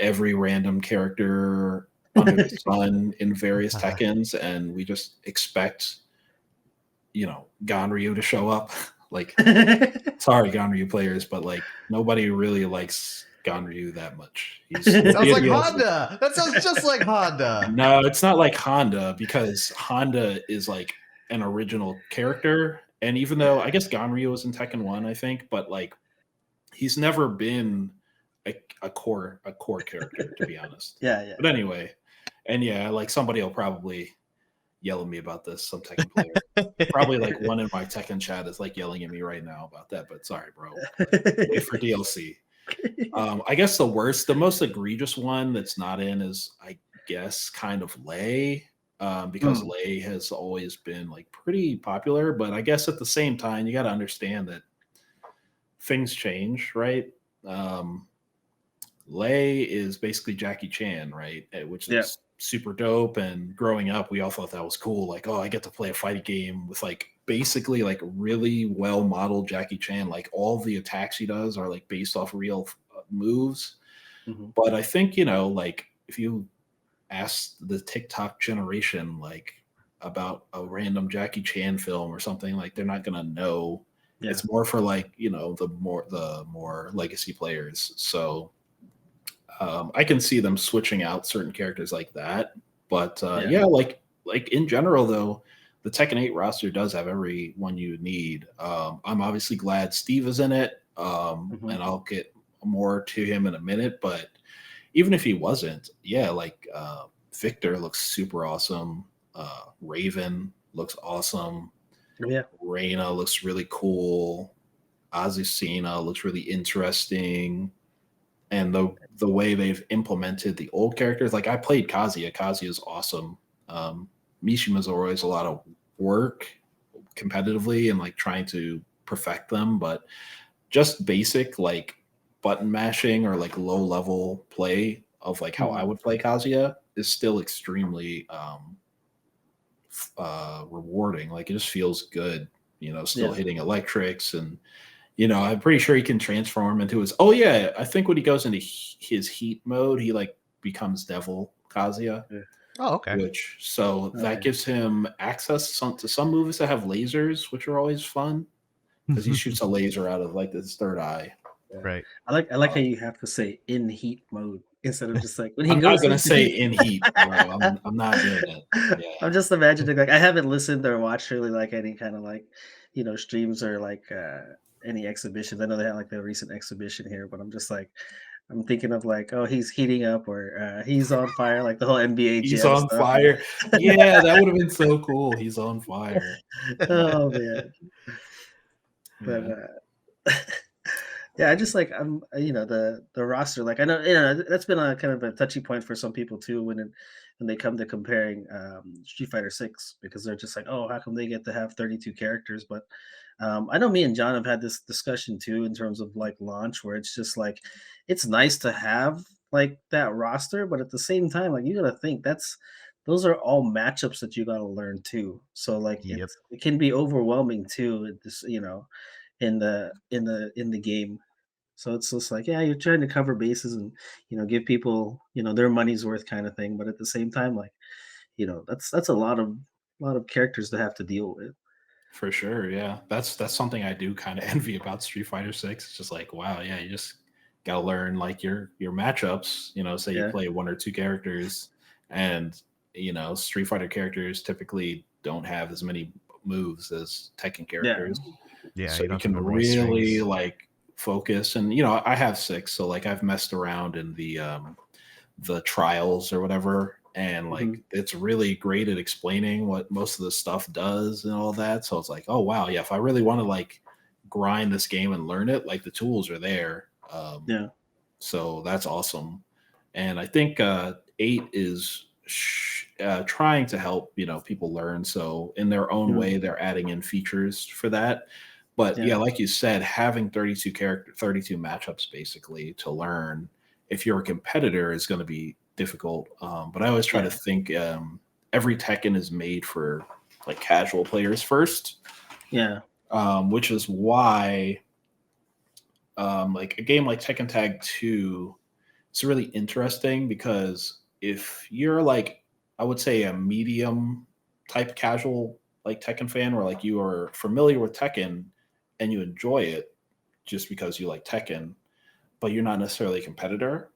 every random character under the sun in various Tekkens, and we just expect, Ganryu to show up. Like, sorry, Ganryu players, but like nobody really likes Ganryu that much. Sounds like Honda. That sounds just like Honda. No, it's not like Honda, because Honda is like an original character, and even though I guess Ganryu was in Tekken 1, I think, but like he's never been a core character, to be honest. Yeah. But anyway, and yeah, like somebody will probably yell at me about this, some Tekken player. Probably like one in my Tekken chat is like yelling at me right now about that, but sorry, bro. Wait for DLC. I guess the most egregious one that's not in is, I guess, kind of Lei, because Lei has always been like pretty popular, but I guess at the same time you got to understand that things change, right? Lei is basically Jackie Chan, right? Which is super dope. And growing up, we all thought that was cool. Like, oh, I get to play a fighting game with like basically like really well modeled Jackie Chan. Like all the attacks he does are like based off real moves. But I think, like if you ask the TikTok generation like about a random Jackie Chan film or something, like they're not gonna know. It's more for like, the more legacy players. So I can see them switching out certain characters like that. But like in general though, the Tekken 8 roster does have everyone you need. I'm obviously glad Steve is in it, and I'll get more to him in a minute. But even if he wasn't, like Victor looks super awesome. Raven looks awesome. Yeah, Reina looks really cool. Azucena looks really interesting. And the way they've implemented the old characters, like I played Kazuya. Kazuya is awesome. Mishima's always a lot of work competitively and like trying to perfect them, but just basic like button mashing or like low level play of like how I would play Kazuya is still extremely rewarding. Like it just feels good, still hitting electrics, and I'm pretty sure he can transform into his. Oh yeah, I think when he goes into his heat mode, he like becomes Devil Kazuya. Oh, okay. That gives him access to some moves that have lasers, which are always fun because he shoots a laser out of like his third eye. Right. I like how you have to say in heat mode instead of just like when he I'm goes. not gonna say in heat, bro. I'm not doing it. Yeah. I'm just imagining like I haven't listened or watched really like any kind of like streams or like any exhibitions. I know they had like the recent exhibition here, but I'm just like I'm thinking of like, oh, he's heating up or he's on fire, like the whole NBA He's Jam on stuff. fire. Yeah, that would have been so cool. He's on fire. Oh man. But yeah, I just like I'm the roster. Like I know that's been a kind of a touchy point for some people too when they come to comparing Street Fighter 6 because they're just like, oh, how come they get to have 32 characters? But I know me and John have had this discussion too in terms of like launch where it's just like it's nice to have like that roster, but at the same time, like you gotta think those are all matchups that you gotta learn too. So like Yep. it can be overwhelming too. This in the game. So it's just like, yeah, you're trying to cover bases and give people their money's worth kind of thing. But at the same time, like that's a lot of characters to have to deal with. For sure, yeah. That's something I do kind of envy about Street Fighter 6. It's just like, wow, yeah, you just gotta learn like your matchups. Say you play one or two characters, and Street Fighter characters typically don't have as many moves as Tekken characters. Yeah, so you you can really strings. like focus. And I have 6, so like I've messed around in the trials or whatever, and like it's really great at explaining what most of the stuff does and all that. So it's like, oh wow, yeah, if I really want to like grind this game and learn it, like the tools are there. So that's awesome. And I think 8 is trying to help people learn. So in their own way, they're adding in features for that. But yeah, like you said, having 32 matchups basically to learn if you're a competitor is going to be difficult. But I always try to think every Tekken is made for like casual players first. Yeah. Which is why like a game like Tekken Tag 2 it's really interesting because if you're like, I would say a medium type casual like Tekken fan, where like you are familiar with Tekken and you enjoy it just because you like Tekken, but you're not necessarily a competitor,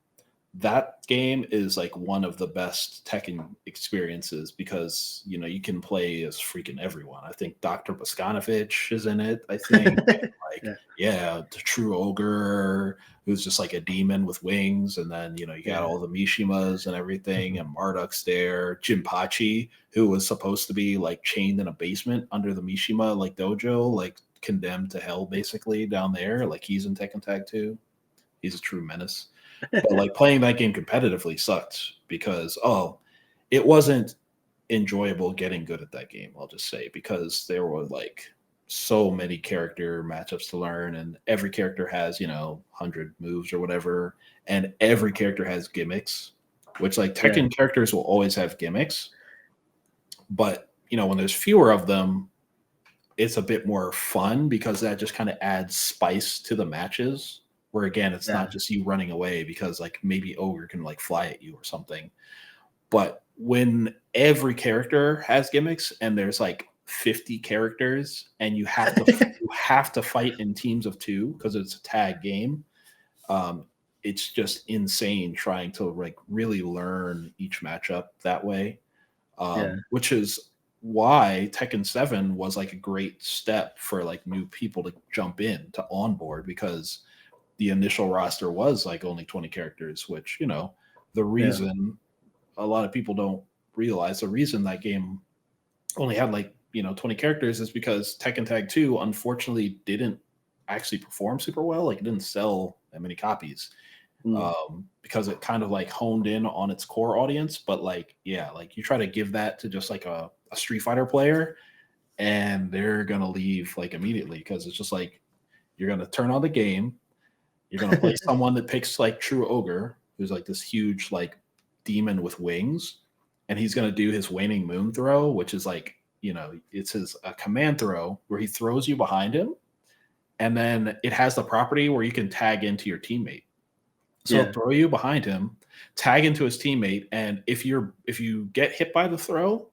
that game is like one of the best Tekken experiences because you can play as freaking everyone. I think Dr. Boskanovich is in it. I think like Yeah. yeah, the true ogre who's just like a demon with wings, and then you got Yeah. all the Mishimas and everything, and Marduk's there. Jinpachi, who was supposed to be like chained in a basement under the Mishima like dojo, like condemned to hell basically down there. Like he's in Tekken Tag 2. He's a true menace. But like playing that game competitively sucked because it wasn't enjoyable getting good at that game, I'll just say, because there were like so many character matchups to learn, and every character has 100 moves or whatever, and every character has gimmicks, which like Tekken characters will always have gimmicks, but when there's fewer of them, it's a bit more fun because that just kind of adds spice to the matches, where again it's not just you running away because like maybe ogre can like fly at you or something. But when every character has gimmicks and there's like 50 characters and you have to fight in teams of 2 because it's a tag game, it's just insane trying to like really learn each matchup that way. Which is why Tekken 7 was like a great step for like new people to jump in to onboard, because the initial roster was like only 20 characters, which the reason a lot of people don't realize, the reason that game only had like 20 characters is because Tekken Tag 2 unfortunately didn't actually perform super well. Like it didn't sell that many copies. Because it kind of like honed in on its core audience. But like like you try to give that to just like a Street Fighter player and they're gonna leave like immediately, because it's just like you're gonna turn on the game, you're gonna play someone that picks like True Ogre, who's like this huge like demon with wings, and he's gonna do his waning moon throw, which is like it's a command throw where he throws you behind him, and then it has the property where you can tag into your teammate. So throw you behind him, tag into his teammate, and if you get hit by the throw,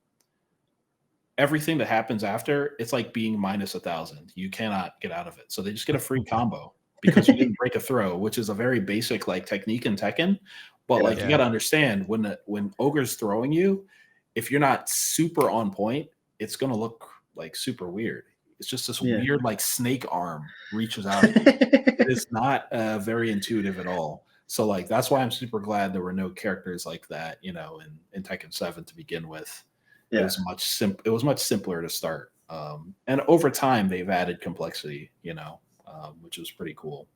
everything that happens after, it's like being minus 1,000. You cannot get out of it. So they just get a free combo because you didn't break a throw, which is a very basic like technique in Tekken. But like you got to understand, when Ogre's throwing you, if you're not super on point, it's gonna look like super weird. It's just this weird like snake arm reaches out. It is not very intuitive at all. So like that's why I'm super glad there were no characters like that, in Tekken 7 to begin with. It was much simpler to start. And over time they've added complexity, which is pretty cool.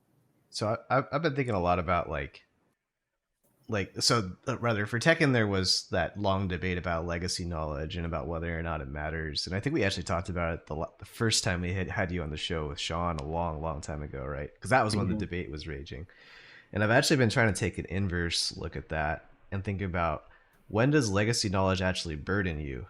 So I've been thinking a lot about rather for Tekken, there was that long debate about legacy knowledge and about whether or not it matters. And I think we actually talked about it the first time we had you on the show with Sean a long time ago, right? Because that was when the debate was raging. And I've actually been trying to take an inverse look at that and think about, when does legacy knowledge actually burden you?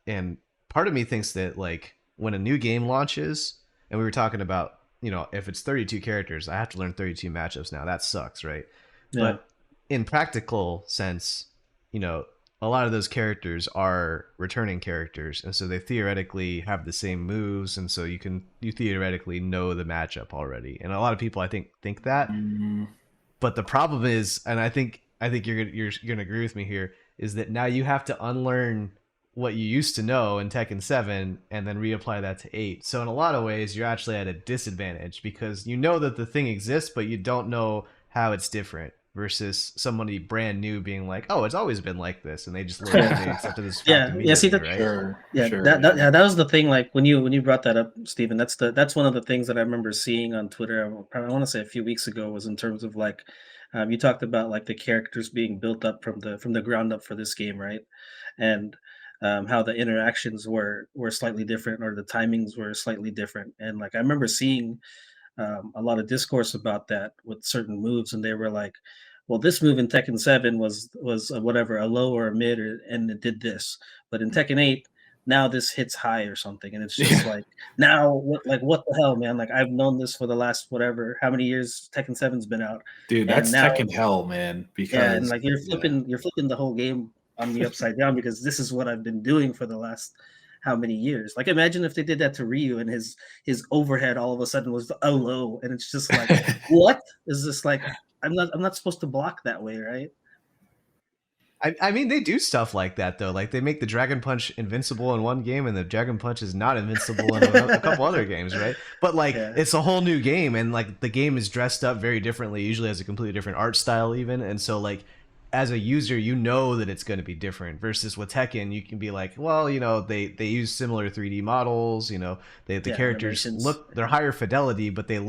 And part of me thinks that like when a new game launches, and we were talking about, if it's 32 characters, I have to learn 32 matchups now. That sucks, right? But in practical sense, a lot of those characters are returning characters, and so they theoretically have the same moves, and so you theoretically know the matchup already. And a lot of people, I think that. But the problem is, and I think you're gonna agree with me here, is that now you have to unlearn what you used to know in Tekken 7 and then reapply that to 8. So in a lot of ways, you're actually at a disadvantage because you know that the thing exists, but you don't know how it's different. Versus somebody brand new being like, "Oh, it's always been like this," and they just they accepted this fact immediately, right? That was the thing. Like when you brought that up, Stephen, that's one of the things that I remember seeing on Twitter. I want to say a few weeks ago, was in terms of like, you talked about like the characters being built up from the ground up for this game, right? And how the interactions were slightly different, or the timings were slightly different. And like I remember seeing a lot of discourse about that with certain moves, and they were like, well, this move in Tekken 7 was a whatever, a low or a mid, and it did this, but in Tekken 8 now this hits high or something, and it's just like now what the hell, man? Like I've known this for the last whatever how many years Tekken 7's been out, Dude, and that's now Tekken hell, man. yeah, and Because like you're flipping the whole game on the upside down because this is what I've been doing for the last how many years. Like imagine if they did that to Ryu and his overhead all of a sudden was a low, and it's just like what is this like? I'm not supposed to block that way, right? I mean, they do stuff like that though. Like they make the Dragon Punch invincible in one game, and the Dragon Punch is not invincible in a couple other games, right? But like, Yeah. it's a whole new game, and like the game is dressed up very differently. Usually has a completely different art style, even. And so like, as a user, you know that it's going to be different. Versus with Tekken, you can be like, well, you know, they use similar 3D models. You know, the characters Animations, look they're higher fidelity, but their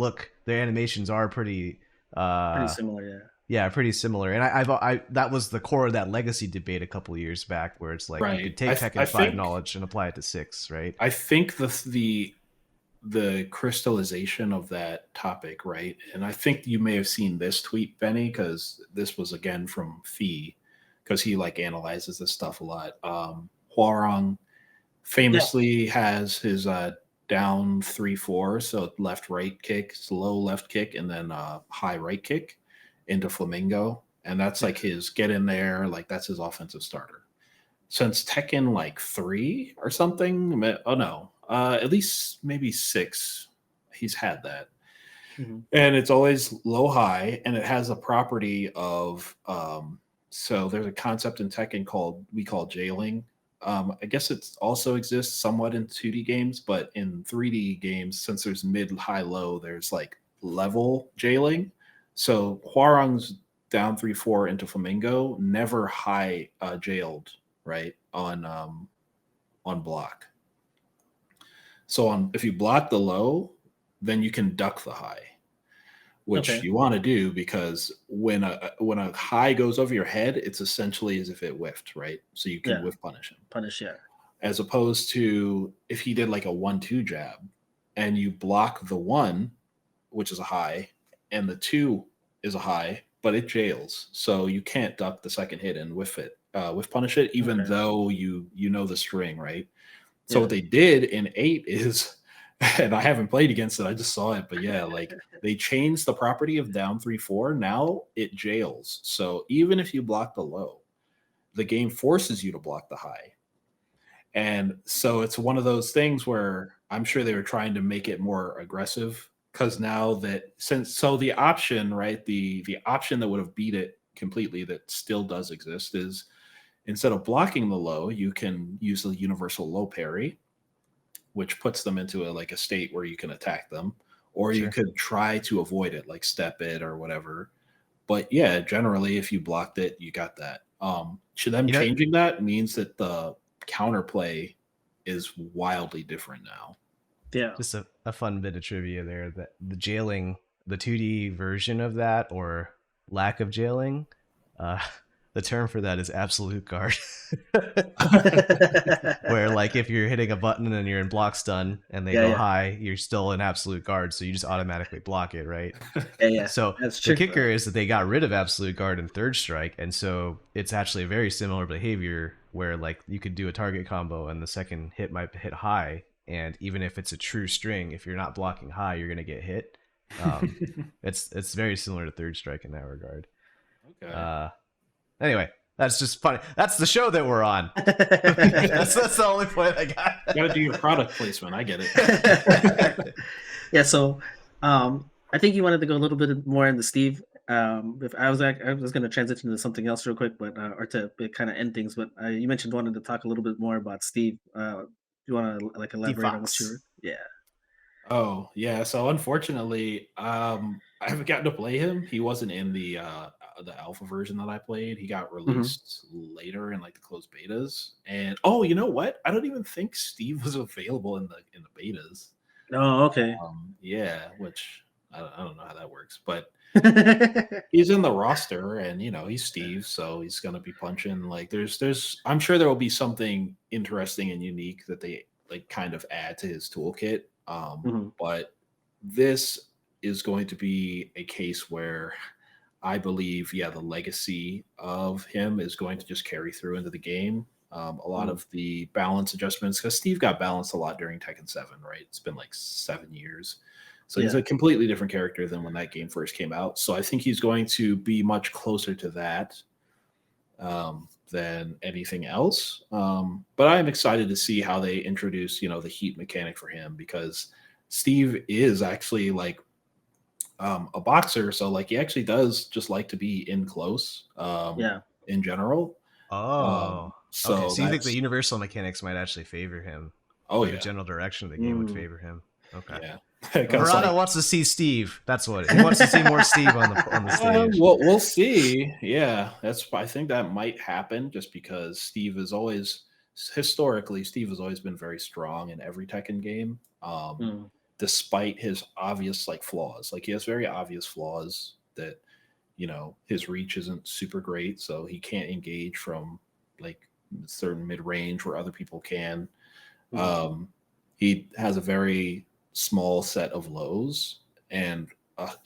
animations are pretty. pretty similar, yeah. Yeah, pretty similar. And I that was the core of that legacy debate a couple of years back, where it's like you could take Tekken 5 knowledge and apply it to 6, right? I think the crystallization of that topic, right? And I think you may have seen this tweet, Benny, because this was again from Fee, because he like analyzes this stuff a lot. Huarong famously has his down 3-4, so left right kick, slow left kick, and then high right kick into Flamingo. And that's like his get in there, like that's his offensive starter. Since Tekken like 3 or something, oh no, at least maybe 6, he's had that. Mm-hmm. And it's always low high, and it has a property of so there's a concept in Tekken we call jailing. I guess it also exists somewhat in 2D games, but in 3D games, since there's mid, high, low, there's like level jailing. So Huarong's down 3-4 into Flamingo never high jailed, right, on block. So if you block the low, then you can duck the high, which you want to do, because when a high goes over your head, it's essentially as if it whiffed, right? So you can whiff punish him. As opposed to if he did like a 1-2 jab and you block the 1, which is a high, and the 2 is a high, but it jails, so you can't duck the second hit and whiff punish it, even though you know the string, right? So what they did in 8 is, and I haven't played against it, I just saw it, but yeah, like they changed the property of down 3-4. Now it jails, so even if you block the low, the game forces you to block the high. And so it's one of those things where I'm sure they were trying to make it more aggressive, because now that the option, right, the option that would have beat it completely, that still does exist, is instead of blocking the low, you can use the universal low parry, which puts them into a state where you can attack them, or you could try to avoid it, like step it or whatever. But yeah, generally, if you blocked it, you got that. To them changing that means that the counterplay is wildly different now. Yeah. Just a fun bit of trivia there, that the jailing, the 2D version of that, or lack of jailing, the term for that is absolute guard. Where like if you're hitting a button and you're in block stun and they go high, you're still in absolute guard, so you just automatically block it, right? So the kicker is that they got rid of absolute guard in Third Strike, and so it's actually a very similar behavior where like you could do a target combo and the second hit might hit high, and even if it's a true string, if you're not blocking high, you're gonna get hit. It's very similar to Third Strike in that regard. Okay. Anyway, that's just funny. That's the show that we're on. that's the only point I got. You gotta do your product placement. I get it. Yeah. So, I think you wanted to go a little bit more into Steve. If I was going to transition to something else real quick, but or to kind of end things. But you mentioned wanted to talk a little bit more about Steve. You want to like elaborate on what you were? Oh yeah. So unfortunately, I haven't gotten to play him. He wasn't in the alpha version that I played. He got released later in like the closed betas. And oh, you know what? I don't even think Steve was available in the betas. Oh, okay. Yeah, which I don't know how that works, but he's in the roster, and he's Steve, so he's gonna be punching. Like there's I'm sure there will be something interesting and unique that they like kind of add to his toolkit. But this is going to be a case where I believe, the legacy of him is going to just carry through into the game. A lot of the balance adjustments, because Steve got balanced a lot during Tekken 7, right? It's been like 7 years. So he's Yeah. a completely different character than when that game first came out. So I think he's going to be much closer to that than anything else. But I'm excited to see how they introduce, the heat mechanic for him, because Steve is actually like a boxer. So like he actually does just like to be in close Yeah. in general. Oh, okay. So So you think the that's, universal mechanics might actually favor him, oh or the yeah, general direction of the game would Mm. favor him? Okay. yeah. Oh, Because Murata like, wants to see Steve. That's what he wants to see more Steve on the stage. we'll see. Yeah, I think that might happen, just because Steve has always been very strong in every Tekken game. mm. Despite his obvious like flaws, like he has very obvious flaws that his reach isn't super great, so he can't engage from like certain mid range where other people can. Mm. Um, he has a very small set of lows, and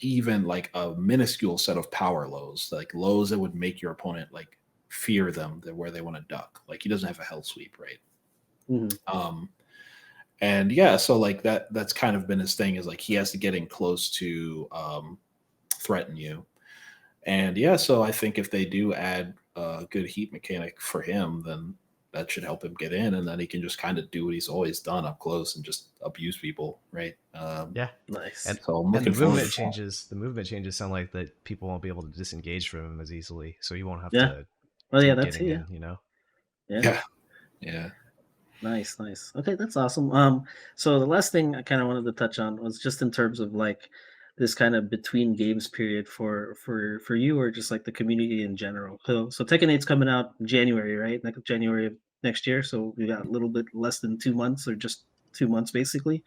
even like a minuscule set of power lows, like lows that would make your opponent like fear them, that where they want to duck. Like he doesn't have a hell sweep, right? Mm. Um, and yeah, so like that's kind of been his thing, is like he has to get in close to threaten you. And yeah, so I think if they do add a good heat mechanic for him, then that should help him get in, and then he can just kind of do what he's always done up close and just abuse people, right? Yeah. Nice. And So I'm and the looking forward to movement that. changes. The movement changes sound like that people won't be able to disengage from him as easily, so you won't have Yeah. to Oh yeah, keep that's it. getting Yeah. in. You know. Yeah. Yeah, yeah, Nice, nice. Okay, that's awesome. So the last thing I kind of wanted to touch on was just in terms of like this kind of between games period for you, or just like the community in general. So Tekken 8's coming out in January, right? Like January of next year. So we got a little bit less than 2 months, or just 2 months basically.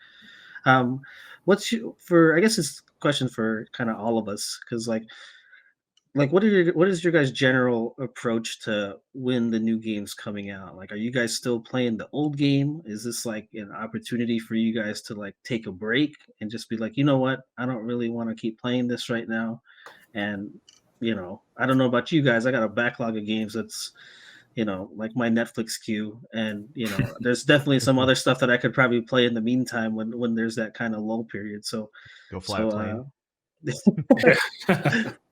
Um, what's you for? I guess it's a question for kind of all of us, because like what is your guys' general approach to when the new game's coming out? Like, are you guys still playing the old game? Is this like an opportunity for you guys to like take a break and just be like, you know what, I don't really want to keep playing this right now? And I don't know about you guys, I got a backlog of games that's like my Netflix queue, and there's definitely some other stuff that I could probably play in the meantime when there's that kind of lull period. So Go fly a so plane.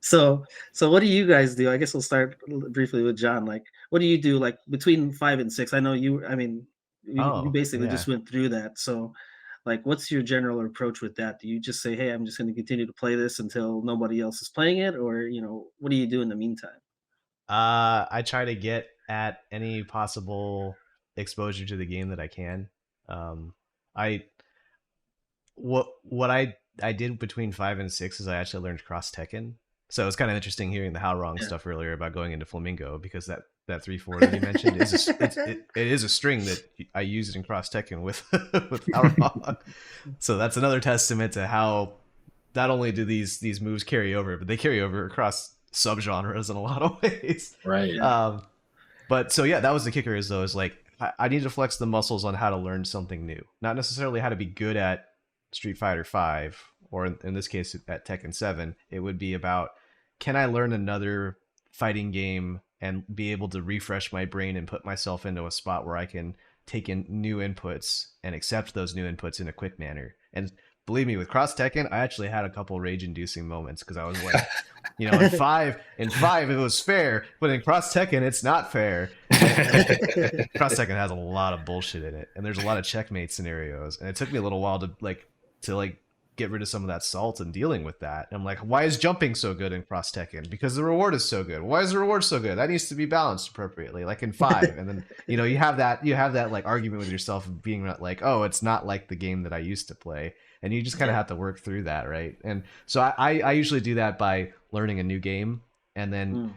so what do you guys do? I guess we'll start briefly with John. Like, what do you do like between 5 and 6? I know I mean, you Oh basically yeah. just went through that. So like, what's your general approach with that? Do you just say, hey, I'm just going to continue to play this until nobody else is playing it? Or what do you do in the meantime? I try to get at any possible exposure to the game that I can. I what I did between 5 and 6 is I actually learned cross Tekken. So it's kind of interesting hearing the how wrong Yeah. stuff earlier about going into Flamingo, because that 3/4 that you mentioned is it is a string that I used in cross Tekken with with how wrong. So that's another testament to how not only do these moves carry over, but they carry over across subgenres in a lot of ways. right. Yeah. But so yeah, that was the kicker. Is like I need to flex the muscles on how to learn something new, not necessarily how to be good at Street Fighter 5, or in this case at Tekken 7. It would be about, can I learn another fighting game and be able to refresh my brain and put myself into a spot where I can take in new inputs and accept those new inputs in a quick manner. And believe me, with Cross Tekken, I actually had a couple rage-inducing moments, because I was like, in five it was fair, but in Cross Tekken it's not fair. And Cross Tekken has a lot of bullshit in it, and there's a lot of checkmate scenarios, and it took me a little while to get rid of some of that salt and dealing with that. And I'm like, why is jumping so good in Cross Tekken? Because the reward is so good. Why is the reward so good? That needs to be balanced appropriately, like in 5. And then you have that like argument with yourself of being like, oh, it's not like the game that I used to play, and you just kind of Yeah. have to work through that, right? And so I usually do that by learning a new game, and then Mm.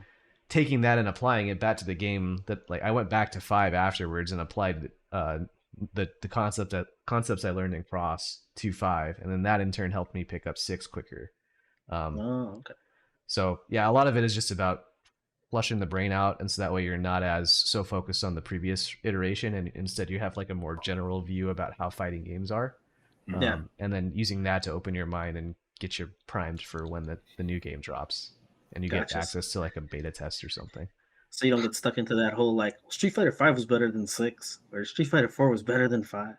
taking that and applying it back to the game. That, like, I went back to 5 afterwards and applied the concepts I learned in Cross to 5, and then that in turn helped me pick up 6 quicker. Oh, okay. So yeah, a lot of it is just about flushing the brain out, and so that way you're not as so focused on the previous iteration, and instead you have like a more general view about how fighting games are. Yeah. And then using that to open your mind and get you primed for when the new game drops, and you get Gotcha. access to like a beta test or something. so you don't get stuck into that whole like Street Fighter 5 was better than 6 or Street Fighter 4 was better than 5.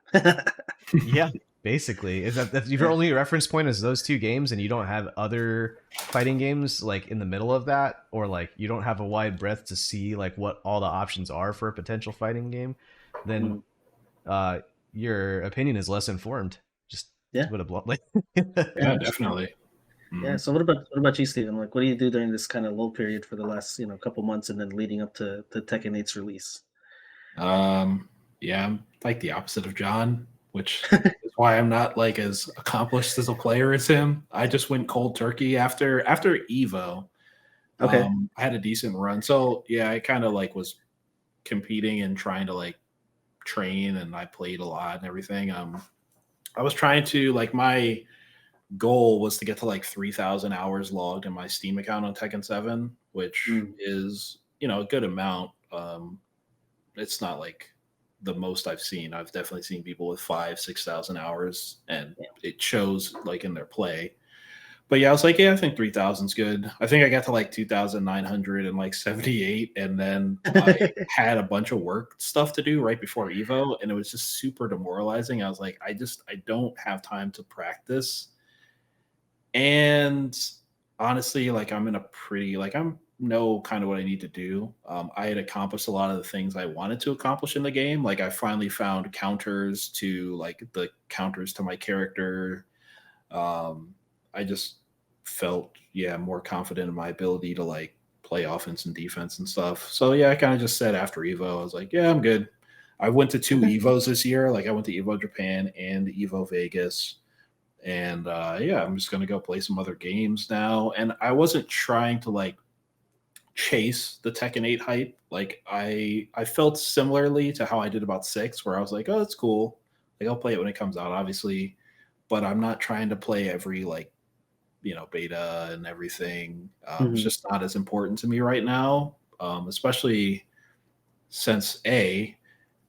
Yeah, basically, is that if your Yeah. only reference point is those two games and you don't have other fighting games like in the middle of that, or like you don't have a wide breadth to see like what all the options are for a potential fighting game, then Mm. uh your opinion is less informed, just to Yeah. put it bluntly. Yeah, Yeah, that's true. definitely. Yeah. Mhm. So what about you, Steven? Like, what do you do during this kind of lull period for the last couple months and then leading up to Tekken 8's release? Um, yeah, I'm like the opposite of John, which is why I'm not like as accomplished as a player as him. I just went cold turkey after Evo. Okay. I had a decent run, so yeah, I kind of like was competing and trying to like train, and I played a lot and everything. I was trying to like my goal was to get to like 3,000 hours logged in my Steam account on Tekken 7, which Mm. is a good amount. It's not like the most I've seen. I've definitely seen people with 6,000 hours, and Yeah. it shows like in their play. But yeah, I was like, yeah, I think 3,000 is good. I think I got to like 2,900 and like 78, and then I had a bunch of work stuff to do right before Evo, and it was just super demoralizing. I was like, I don't have time to practice. And honestly, like I'm in a pretty like I'm know kind of what I need to do. I had accomplished a lot of the things I wanted to accomplish in the game. Like I finally found counters to like the counters to my character. I just felt more confident in my ability to like play offense and defense and stuff. So yeah, I kind of just said after Evo, I was like, yeah, I'm good. I went to two Okay. Evos this year. Like I went to Evo Japan and Evo Vegas, and yeah, I'm just gonna go play some other games now. And I wasn't trying to like chase the Tekken 8 hype. Like I felt similarly to how I did about 6, where I was like, oh, it's cool. Like I'll play it when it comes out, obviously, but I'm not trying to play every like beta and everything. It's Mhm. just not as important to me right now, especially since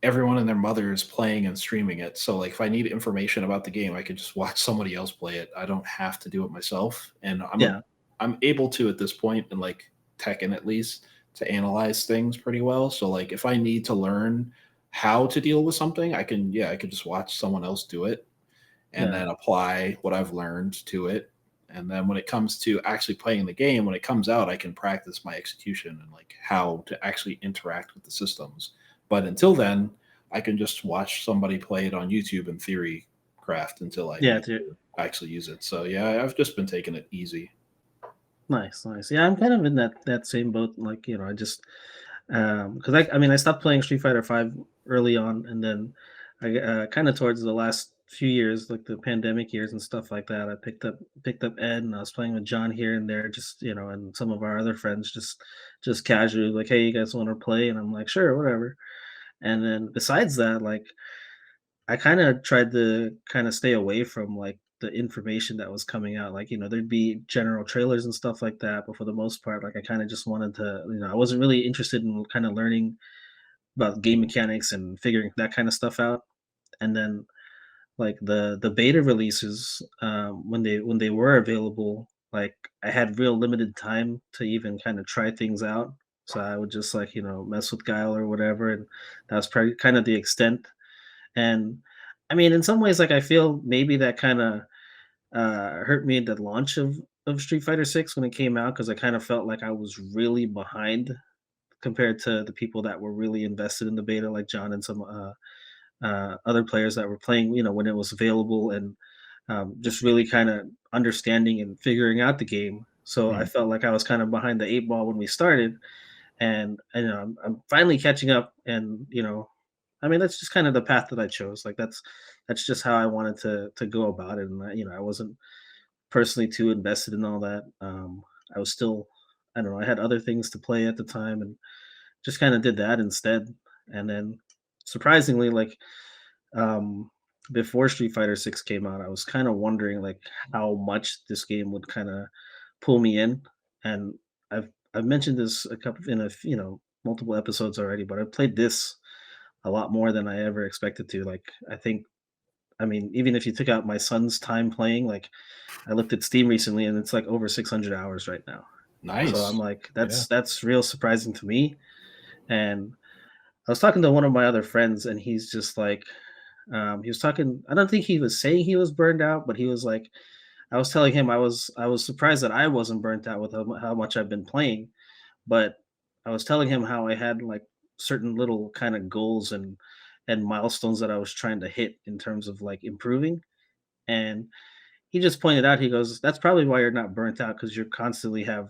everyone and their mother is playing and streaming it. So like if I need information about the game, I can just watch somebody else play it. I don't have to do it myself. And Yeah. I'm able to at this point in like Tekken at least to analyze things pretty well. So like if I need to learn how to deal with something, I could just watch someone else do it and Yeah. then apply what I've learned to it. And then when it comes to actually playing the game, when it comes out, I can practice my execution and like how to actually interact with the systems. But until then, I can just watch somebody play it on YouTube in theory craft until I Yeah. need to actually use it. So yeah, I've just been taking it easy. Nice, nice. Yeah, I'm kind of in that same boat. Like, I just because I stopped playing Street Fighter 5 early on, and then I kind of towards the last few years, like the pandemic years and stuff like that, I picked up Ed, and I was playing with John here and there, just and some of our other friends, just casually, like, hey, you guys want to play? And I'm like, sure, whatever. And then besides that, like I kinda tried to kinda stay away from, like, the information that was coming out, like, there'd be general trailers and stuff like that, but for the most part, like, I kinda just wanted to I wasn't really interested in kinda learning about game mechanics and figuring that kinda stuff out, and then, like, the beta releases, when they were available, like, I had real limited time to even kinda try things out, so I would just, like, mess with Guile or whatever, and that was probably kind of the extent. And in some ways, like I feel maybe that kind of hurt me at the launch of Street Fighter 6 when it came out because I kind of felt like I was really behind compared to the people that were really invested in the beta, like John and some other players that were playing, when it was available and just really kind of understanding and figuring out the game. So I Mhm. felt like I was kind of behind the eight ball when we started, and I'm finally catching up, and that's just kind of the path that I chose. Like that's just how I wanted to go about it, and I wasn't personally too invested in all that. I was still, I don't know, I had other things to play at the time, and just kind of did that instead. And then surprisingly, like um, before Street Fighter 6 came out, I was kind of wondering like how much this game would kind of pull me in, and I've mentioned this a couple in a multiple episodes already, but I played this a lot more than I ever expected to. Like, I think, even if you took out my son's time playing, like, I looked at Steam recently and it's like over 600 hours right now. Nice. So I'm like, that's real surprising to me. And I was talking to one of my other friends, and he's just like, he was talking. I don't think he was saying he was burned out, but he was like, I was telling him I was surprised that I wasn't burnt out with how much I've been playing, but I was telling him how I had like certain little kind of goals and milestones that I was trying to hit in terms of like improving. And he just pointed out, he goes, that's probably why you're not burnt out, because you constantly have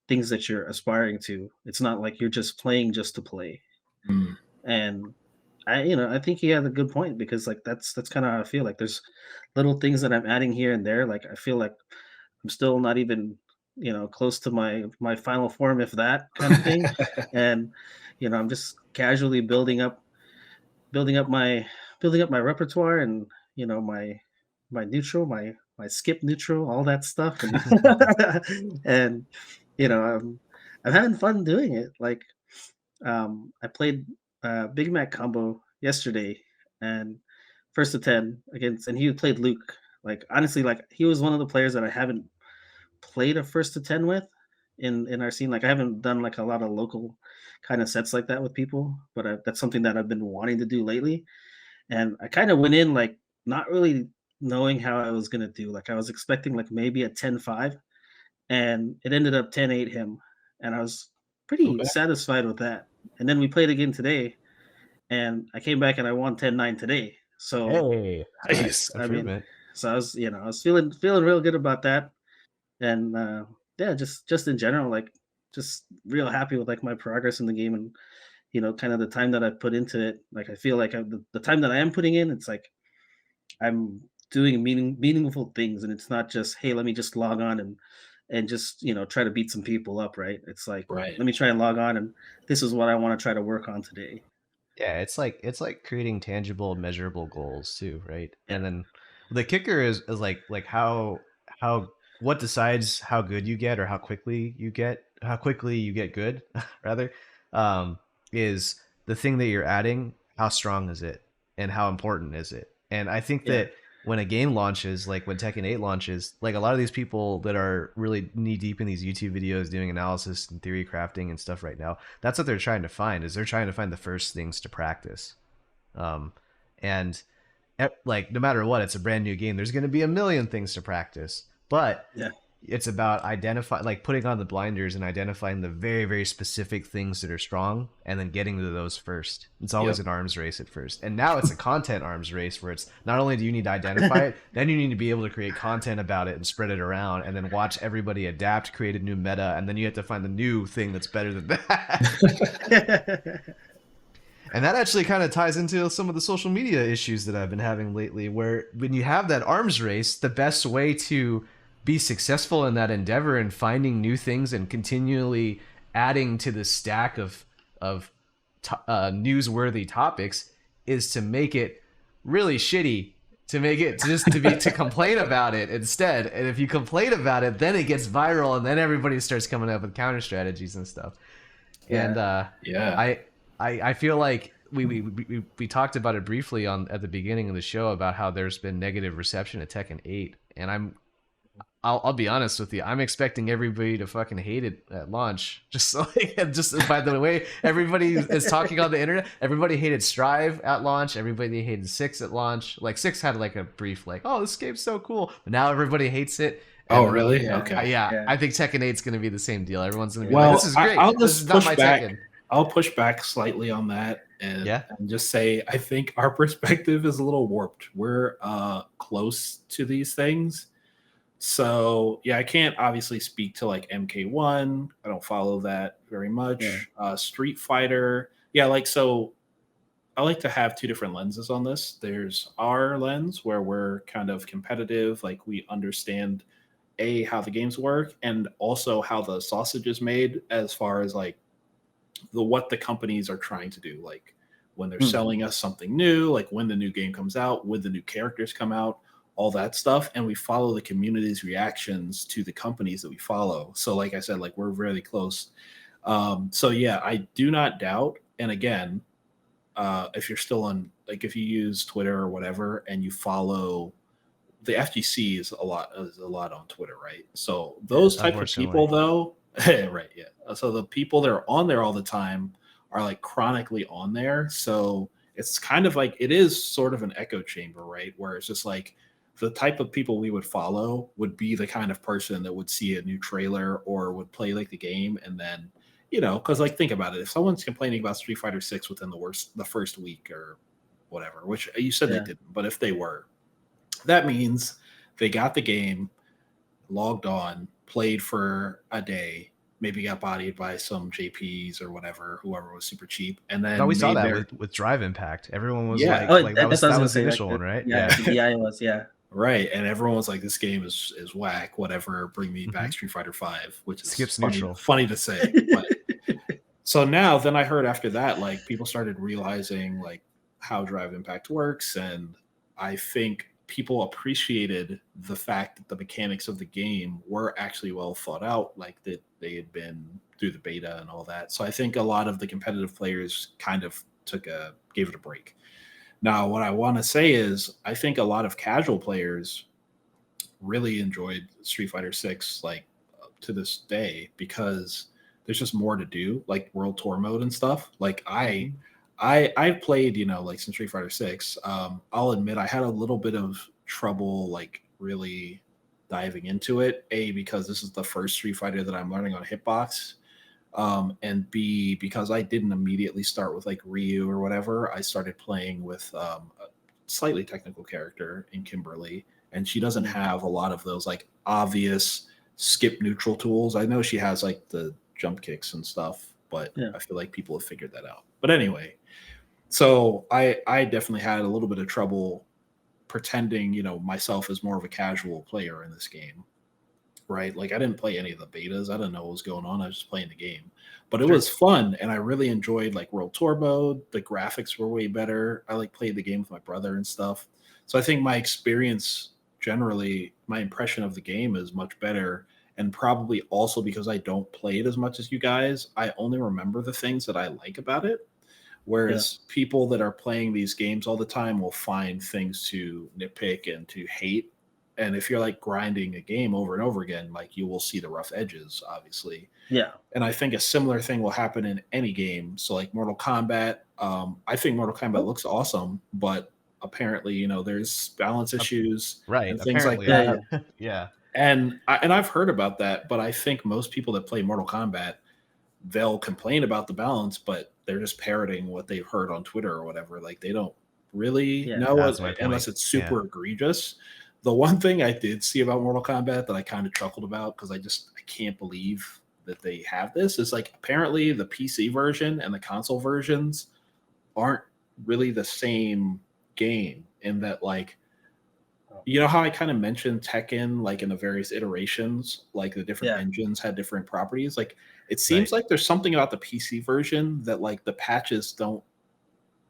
things that you're aspiring to. It's not like you're just playing just to play. Mm. And I think he had a good point, because like that's kind of how I feel. Like there's little things that I'm adding here and there. Like I feel like I'm still not even, close to my final form, if that kind of thing. And I'm just casually building up my building up my repertoire, and my neutral, my skip neutral, all that stuff. And and I'm having fun doing it. Like I played Big Mac combo yesterday, and first to 10 against, and he played Luke. Like honestly, like he was one of the players that I haven't played a first to 10 with in our scene. Like I haven't done like a lot of local kind of sets like that with people, but that's something that I've been wanting to do lately. And I kind of went in like not really knowing how I was gonna do. Like I was expecting like maybe a 10-5, and it ended up 10-8 him, and I was pretty Okay. satisfied with that. And then we played again today, and I came back and I won 10-9 today. So Hey, Nice. I mean, improvement. so I was feeling real good about that. And yeah, just in general, like just real happy with like my progress in the game, and kind of the time that I put into it. Like I feel like the time that I am putting in, it's like I'm doing meaningful things, and it's not just, hey, let me just log on and just try to beat some people up, right? It's like, Right. let me try and log on, and this is what I want to try to work on today. Yeah, it's like creating tangible, measurable goals too, right? Yeah, And then the kicker is like how what decides how good you get or how quickly you get good rather, um, is the thing that you're adding. How strong is it, and how important is it? And I think yeah, that when a game launches, like when Tekken 8 launches, like a lot of these people that are really knee deep in these YouTube videos doing analysis and theory crafting and stuff right now, that's what they're trying to find. Is they're trying to find the first things to practice. um, and like no matter what, it's a brand new game, there's going to be a million things to practice, but yeah, it's about like putting on the blinders and identifying the very, very specific things that are strong and then getting to those first. It's always Yep. an arms race at first, and now it's a content arms race where it's not only do you need to identify it, then you need to be able to create content about it and spread it around, and then watch everybody adapt, create a new meta, and then you have to find the new thing that's better than that. And that actually kind of ties into some of the social media issues that I've been having lately, where when you have that arms race, the best way to be successful in that endeavor and finding new things and continually adding to the stack of newsworthy topics is to make it really shitty, to make it just to complain about it instead. And if you complain about it, then it gets viral, and then everybody starts coming up with counter strategies and stuff. And yeah, Yeah. I feel like we talked about it briefly on at the beginning of the show about how there's been negative reception at Tekken 8, and I'll be honest with you, I'm expecting everybody to fucking hate it at launch. Just like just by the way, everybody is talking on the internet. Everybody hated Strive at launch. Everybody hated Six at launch. Like Six had like a brief like, oh, this game's so cool, but now everybody hates it. Oh, And really? yeah, Okay. yeah, yeah, I think Tekken 8 is going to be the same deal. Everyone's going to be like, this Well, is great. I'll This just is not push my back. Tekken. I'll push back slightly on that, Yeah. and just say I think our perspective is a little warped. We're close to these things. So yeah, I can't obviously speak to like MK1. I don't follow that very yeah, much. Street Fighter. Yeah, like so I like to have two different lenses on this. There's our lens where we're kind of competitive, like we understand a how the games work and also how the sausage is made as far as like the what the companies are trying to do, like when they're mm, selling us something new, like when the new game comes out, when the new characters come out, all that stuff, and we follow the community's reactions to the companies that we follow. So like I said, like we're really close. So yeah, I do not doubt, and again, if you're still on, like if you use Twitter or whatever and you follow the FGC is a lot on Twitter, right? So yeah, those type of Unfortunately. people though, Right, yeah. So the people that are on there all the time are like chronically on there. So it's kind of like it is sort of an echo chamber, right? Where it's just like the type of people we would follow would be the kind of person that would see a new trailer or would play like the game and then, because like think about it. If someone's complaining about Street Fighter 6 within the first week or whatever, which you said they Yeah. didn't, but if they were, that means they got the game, logged on, played for a day, maybe got bodied by some JPs or whatever, whoever was super cheap, and No, we then saw made that their with Drive Impact. Everyone was yeah, Oh, like that that's was what I was that gonna was the say. Like initial one, right? yeah, the DI was right, and everyone was like, "This game is whack, whatever. Bring me back Mhm. Street Fighter 5," which is Skips funny neutral. funny to say, but so now then I heard after that like people started realizing like how Drive Impact works, and I think people appreciated the fact that the mechanics of the game were actually well thought out, like that they had been through the beta and all that. So I think a lot of the competitive players kind of gave it a break. Now what I want to say is I think a lot of casual players really enjoyed Street Fighter 6 like to this day because there's just more to do, like world tour mode and stuff. Like Mhm. I've played, like since Street Fighter 6. I'll admit I had a little bit of trouble like really diving into it. A, because this is the first Street Fighter that I'm learning on Hitbox. And B, because I didn't immediately start with like Ryu or whatever. I started playing with a slightly technical character in Kimberly, and she doesn't Mm. have a lot of those like obvious skip neutral tools. I know she has like the jump kicks and stuff, but Yeah. I feel like people have figured that out. But anyway, so I definitely had a little bit of trouble pretending, myself as more of a casual player in this game, right? Like I didn't play any of the betas. I didn't know what was going on. I was just playing the game. But it Sure. was fun and I really enjoyed like World Tour mode. The graphics were way better. I like played the game with my brother and stuff. So I think my experience generally, my impression of the game is much better. And probably also because I don't play it as much as you guys, I only remember the things that I like about it. Yeah. Whereas people that are playing these games all the time will find things to nitpick and to hate. And if you're like grinding a game over and over again, like you will see the rough edges, obviously. Yeah. And I think a similar thing will happen in any game. So like Mortal Kombat, I think Mortal Kombat looks awesome, but apparently, there's balance issues Right. and things like Apparently. Yeah. that. Yeah. Yeah. And I've heard about that, but I think most people that play Mortal Kombat, they'll complain about the balance, but they're just parroting what they've heard on Twitter or whatever. Like they don't really Yeah. know That's it my point. unless it's Yeah. super egregious. The one thing I did see about Mortal Kombat that I kind of chuckled about because I can't believe that they have this is like apparently the PC version and the console versions aren't really the same game in that like you know how I kind of mentioned Tekken, like in the various iterations, like the different Yeah. engines had different properties. Like it seems Right. like there's something about the PC version that like the patches don't,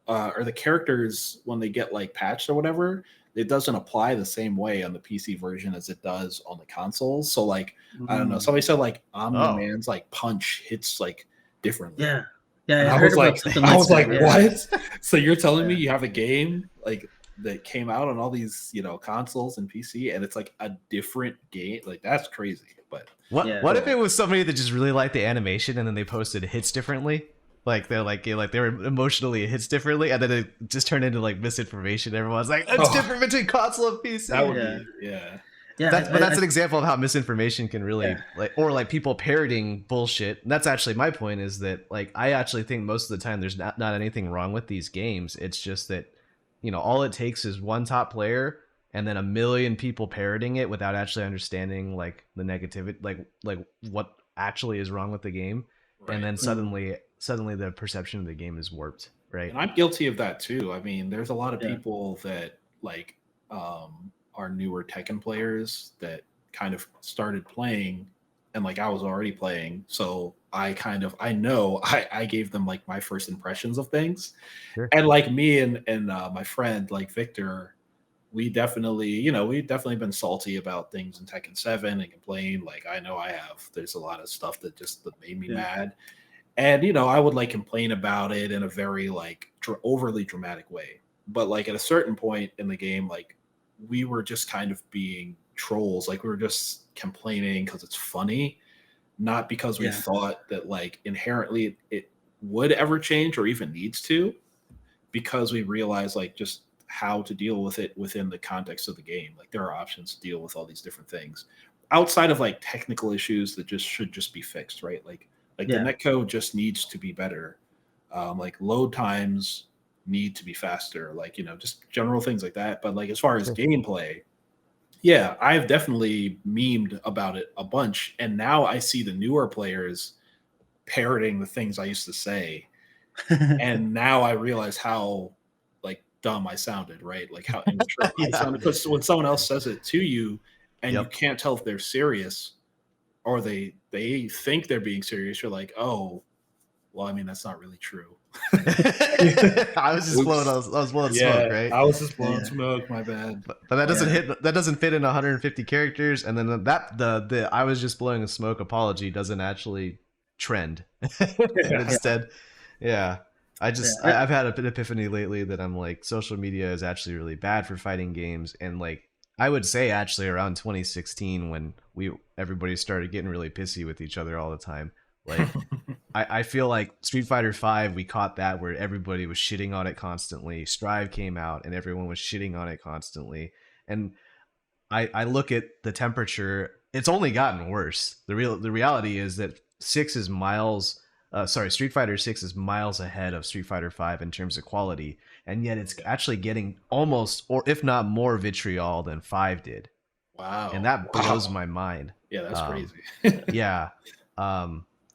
or the characters when they get like patched or whatever, it doesn't apply the same way on the PC version as it does on the consoles. So like I don't know, Mm. somebody said like Omni Oh. Man's like punch hits like differently. Yeah. Yeah. And I I heard was about like, something I like was that. like, Yeah. what? So you're telling me Yeah. you have a game like that came out on all these, consoles and PC, and it's like a different game? Like that's crazy. But Yeah. What if it was somebody that just really liked the animation and then they posted hits differently? Like they're like they were emotionally hits differently, and then it just turned into like misinformation. Everyone's like, it's Oh. different between console and PC. that would Yeah. be, yeah. Yeah. That's an example of how misinformation can really Yeah. or like people parroting bullshit. And that's actually my point is that like I actually think most of the time there's not anything wrong with these games. It's just that all it takes is one top player and then a million people parroting it without actually understanding like the negativity, like what actually is wrong with the game, Right. and then Mm. suddenly the perception of the game is warped, right? And I'm guilty of that too. I mean, there's a lot of Yeah. people that like are newer Tekken players that kind of started playing and like I was already playing. So I know I gave them like my first impressions of things. Sure. And like me and my friend like Victor, we've definitely been salty about things in Tekken 7 and complain. Like I know I have. There's a lot of stuff that made me Yeah. mad. And I would like complain about it in a very like overly dramatic way. But like at a certain point in the game, like we were just kind of being trolls. Like we were just complaining because it's funny, not because we Yeah. thought that like inherently it would ever change or even needs to, because we realize like just how to deal with it within the context of the game. Like there are options to deal with all these different things outside of like technical issues that just should just be fixed, right? Like the Yeah. netcode just needs to be better. Like load times need to be faster, like just general things like that. But like as far as Sure. gameplay, yeah, I've definitely memed about it a bunch, and now I see the newer players parroting the things I used to say, and now I realize how like dumb I sounded, right? Like how immature I Yeah. sounded. Because when someone else says it to you, and you Yep. can't tell if they're serious or they think they're being serious, you're like, oh, well, I mean that's not really true. I was just blowing. I Oops. was blowing Yeah, smoke, right? I was just blowing Yeah. smoke. My bad. But that doesn't Yeah. hit. That doesn't fit in 150 characters, and then that the I was just blowing a smoke apology doesn't actually trend. And Yeah. instead, yeah, Yeah. I've had an epiphany lately that I'm like, social media is actually really bad for fighting games, and like I would say actually around 2016 when everybody started getting really pissy with each other all the time, like. I feel like Street Fighter V, we caught that where everybody was shitting on it constantly. Strive came out and everyone was shitting on it constantly. And I look at the temperature, it's only gotten worse. The reality is that Street Fighter 6 is miles ahead of Street Fighter 5 in terms of quality, and yet it's actually getting almost, or if not more, vitriol than 5 did. And Wow. that blows my mind. Yeah, that's Um, crazy. yeah.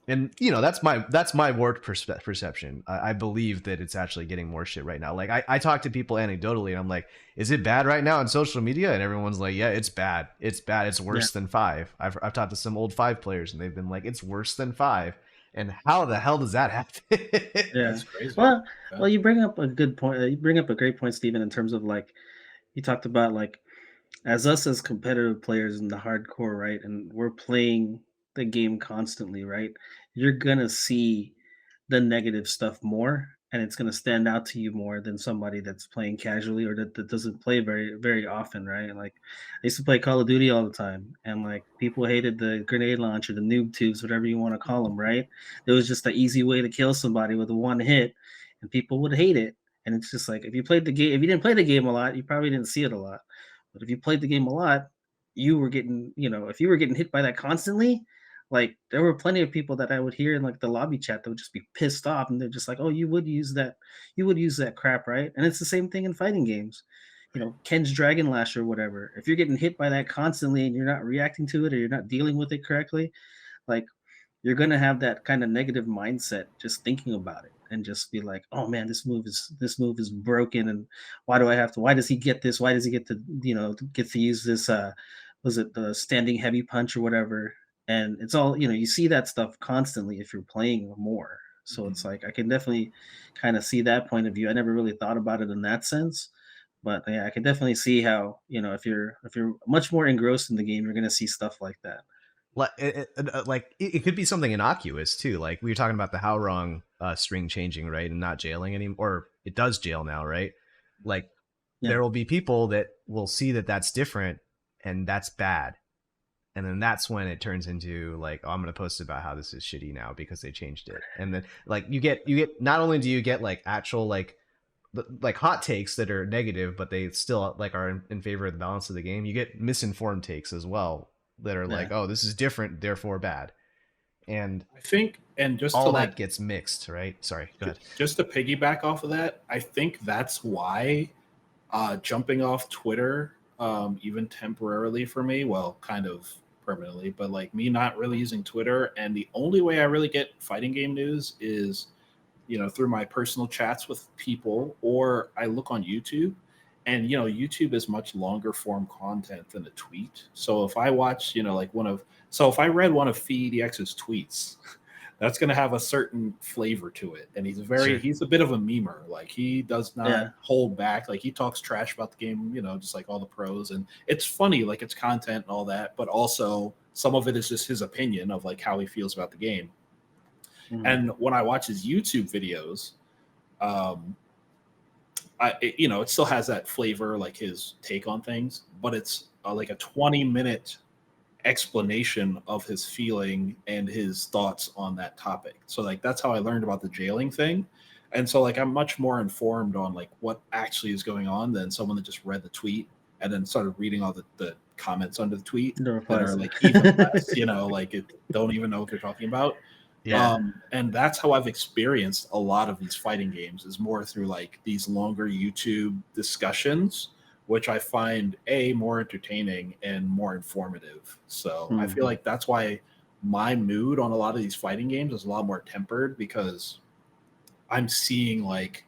And that's my warped perception. I believe that it's actually getting more shit right now. Like I talk to people anecdotally and I'm like, is it bad right now on social media? And everyone's like, yeah, it's bad. It's bad. It's worse than 5. I've talked to some old 5 players and they've been like, it's worse than 5. And how the hell does that happen? Yeah. That's crazy. Well, Yeah. you bring up a good point. You bring up a great point, Stephen, in terms of like you talked about like as us as competitive players in the hardcore, right? And we're playing the game constantly, right? You're gonna see the negative stuff more and it's gonna stand out to you more than somebody that's playing casually or that doesn't play very, very often, right? Like I used to play Call of Duty all the time and like people hated the grenade launcher, the noob tubes, whatever you want to call them, right? It was just an easy way to kill somebody with a one hit and people would hate it. And it's just like if you played the game, if you didn't play the game a lot, you probably didn't see it a lot. But if you played the game a lot, you were getting, if you were getting hit by that constantly, like there were plenty of people that I would hear in like the lobby chat that would just be pissed off and they're just like, oh, you would use that crap, right? And it's the same thing in fighting games. Ken's Dragon Lash or whatever. If you're getting hit by that constantly and you're not reacting to it or you're not dealing with it correctly, like you're gonna have that kind of negative mindset just thinking about it and just be like, oh man, this move is broken and why does he get this? Why does he get to get to use this was it the standing heavy punch or whatever? And it's all, you see that stuff constantly if you're playing more. So it's like I can definitely kind of see that point of view. I never really thought about it in that sense. But yeah, I can definitely see how, if you're much more engrossed in the game, you're gonna see stuff like that. It could be something innocuous too. Like we were talking about the how wrong string changing, right, and not jailing anymore, or it does jail now, right? Like Yeah. there will be people that will see that that's different and that's bad, and then that's when it turns into like, oh, I'm going to post about how this is shitty now because they changed it. And then like you get not only do you get like actual like hot takes that are negative, but they still like are in favor of the balance of the game. You get misinformed takes as well that are like, Yeah. oh, this is different, therefore bad. And I think, and just to all like that gets mixed, right? Sorry, go ahead. just to piggyback off of that, I think that's why jumping off Twitter, even temporarily for me, well, kind of permanently, but like me not really using Twitter, and the only way I really get fighting game news is through my personal chats with people, or I look on YouTube. And YouTube is much longer form content than a tweet. So if I watch, if I read one of FeedEX's tweets, that's going to have a certain flavor to it. And Sure. he's a bit of a memer. Like he does not Yeah. hold back. Like he talks trash about the game, just like all the pros. And it's funny, like it's content and all that, but also some of it is just his opinion of like how he feels about the game. Mhm. And when I watch his YouTube videos, um, it still has that flavor, like his take on things, but it's like a 20-minute explanation of his feeling and his thoughts on that topic. So like that's how I learned about the jailing thing. And so like I'm much more informed on like what actually is going on than someone that just read the tweet and then started reading all the comments under the tweet The that replies. are like even less, like it don't even know what they're talking about. Yeah. And that's how I've experienced a lot of these fighting games is more through like these longer YouTube discussions, which I find more entertaining and more informative. So I feel like that's why my mood on a lot of these fighting games is a lot more tempered because I'm seeing like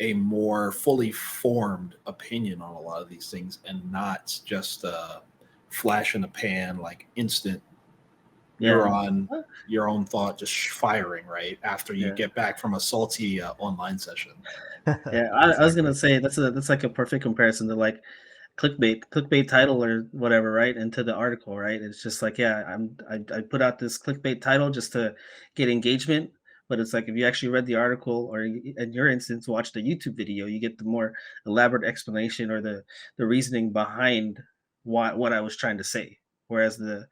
a more fully formed opinion on a lot of these things and not just a flash in the pan, like instant you're on your own thought just firing right after you get back from a salty online session. Yeah, I was gonna say that's like a perfect comparison to like clickbait title or whatever, right? Into the article, right? It's just like, yeah, I put out this clickbait title just to get engagement, but it's like if you actually read the article or in your instance watched a YouTube video, you get the more elaborate explanation or the reasoning behind what I was trying to say. Whereas the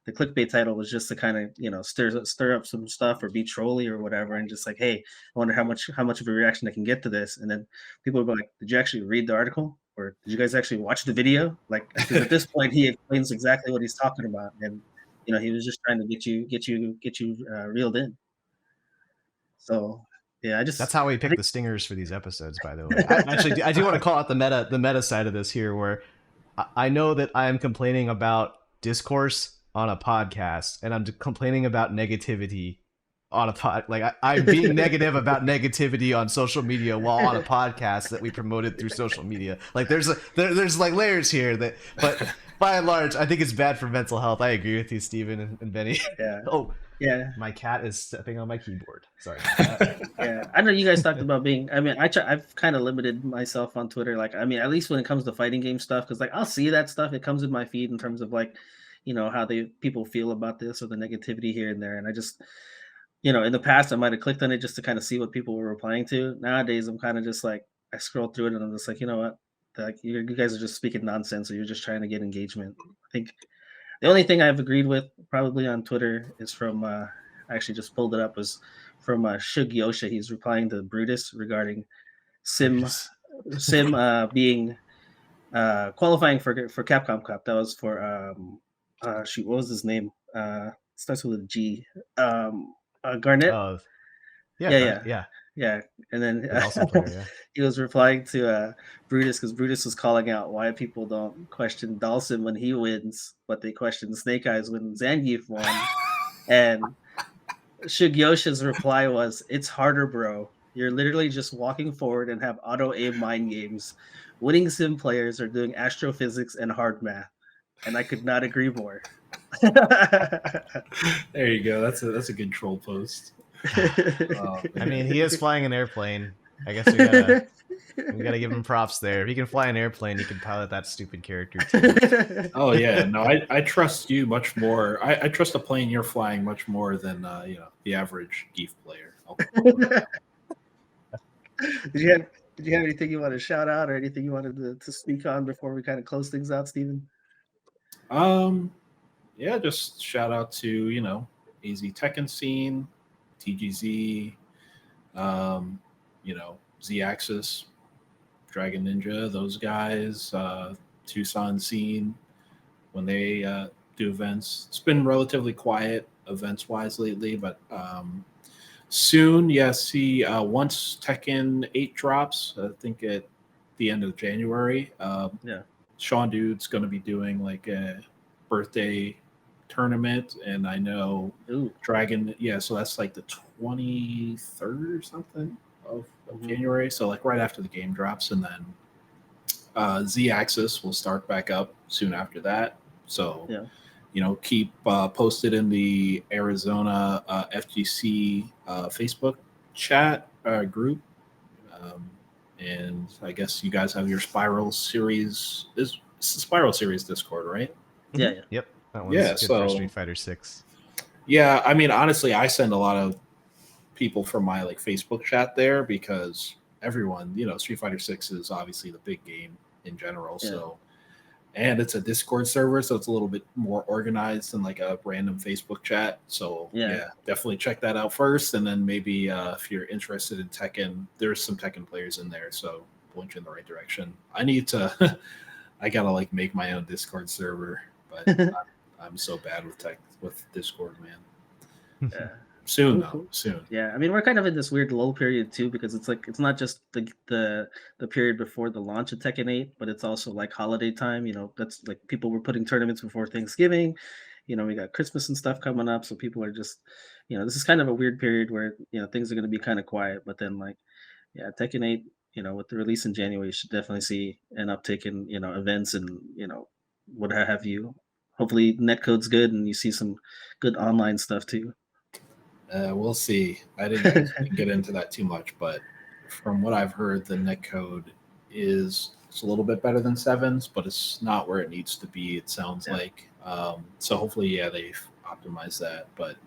clickbait title was just to kind of stir up some stuff or be trolly or whatever, and just like, hey, I wonder how much of a reaction I can get to this, and then people will be like, did you actually read the article? Or did you guys actually watch the video? Like, because at this point he explains exactly what he's talking about, and he was just trying to get you reeled in. So yeah, That's how we pick the stingers for these episodes, by the way. I do want to call out the meta side of this here, where I know that I am complaining about discourse on a podcast, and I'm complaining about negativity on a pod. Like I'm being negative about negativity on social media while on a podcast that we promoted through social media. Like there's like layers here that, but by and large, I think it's bad for mental health. I agree with you, Steven and Benny. Yeah. Oh yeah. My cat is stepping on my keyboard. Sorry. Yeah, I know you guys talked about being. I mean, I've kind of limited myself on Twitter. Like, I mean, at least when it comes to fighting game stuff, because like I'll see that stuff. It comes in my feed in terms of like, how people feel about this or the negativity here and there, and I just in the past, I might have clicked on it just to kind of see what people were replying to. Nowadays, I'm kind of just like, I scroll through it and I'm just like, you know what? Like, you guys are just speaking nonsense, or you're just trying to get engagement. I think the only thing I've agreed with probably on Twitter is from, I actually just pulled it up, was from Shug Yosha. He's replying to Brutus regarding Sim being qualifying for Capcom Cup. That was for, shoot, what was his name? Starts with a G. Garnett. Yeah. And then player, he was replying to Brutus because Brutus was calling out why people don't question Dawson when he wins, but they question Snake Eyes when Zangief won. And Shugyosha's reply was, "It's harder, bro. You're literally just walking forward and have auto aim mind games. Winning sim players are doing astrophysics and hard math." And I could not agree more. There you go. That's a good troll post. I mean, he is flying an airplane. I guess we gotta give him props there. If he can fly an airplane, he can pilot that stupid character too. Oh yeah, no, I trust you much more. I trust the plane you're flying much more than the average Geef player. Did you have anything you want to shout out or anything you wanted to speak on before we kind of close things out, Steven? Yeah, just shout out to AZ Tekken scene, TGZ, Z-Axis, Dragon Ninja, those guys, Tucson scene when they do events. It's been relatively quiet events wise lately, but soon, see, once Tekken 8 drops, I think at the end of January, Sean Dude's going to be doing like a birthday tournament, and I know Dragon, so that's like the 23rd or something of January, so like right after the game drops, and then Z-Axis will start back up soon after that. So keep posted in the Arizona FGC Facebook chat group, and I guess you guys have your Spiral Series Discord, right? Yep. That one's good for Street Fighter 6. Yeah, I mean, honestly, I send a lot of people from my like Facebook chat there because everyone, Street Fighter 6 is obviously the big game in general. So and it's a Discord server, so it's a little bit more organized than like a random Facebook chat. So yeah, definitely check that out first, and then maybe if you're interested in Tekken, there's some Tekken players in there, so point you in the right direction. I need to, I gotta like make my own Discord server, but I'm so bad with Discord, man. Yeah. Soon. Yeah, I mean, we're kind of in this weird lull period too, because it's like it's not just the period before the launch of Tekken 8, but it's also like holiday time. You know, that's like people were putting tournaments before Thanksgiving. You know, we got Christmas and stuff coming up, so people are just, you know, this is kind of a weird period where, you know, things are going to be kind of quiet. But then like, yeah, Tekken 8, you know, with the release in January, you should definitely see an uptick in, you know, events and, you know, what have you. Hopefully, netcode's good and you see some good online stuff too. We'll see. I didn't get into that too much, but from what I've heard, the netcode is a little bit better than 7's, but it's not where it needs to be, it sounds like. So hopefully, yeah, they've optimized that. But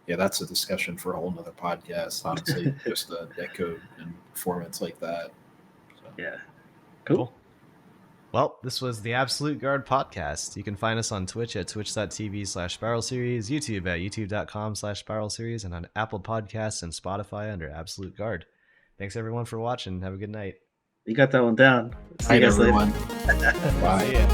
yeah, that's a discussion for a whole nother podcast, honestly, just the netcode and performance like that. So. Yeah. Cool. Well, this was the Absolute Guard podcast. You can find us on Twitch at twitch.tv/Spiral Series, YouTube at youtube.com/Spiral Series, and on Apple Podcasts and Spotify under Absolute Guard. Thanks everyone for watching. Have a good night. You got that one down. See you guys everyone. Later. Bye. See ya.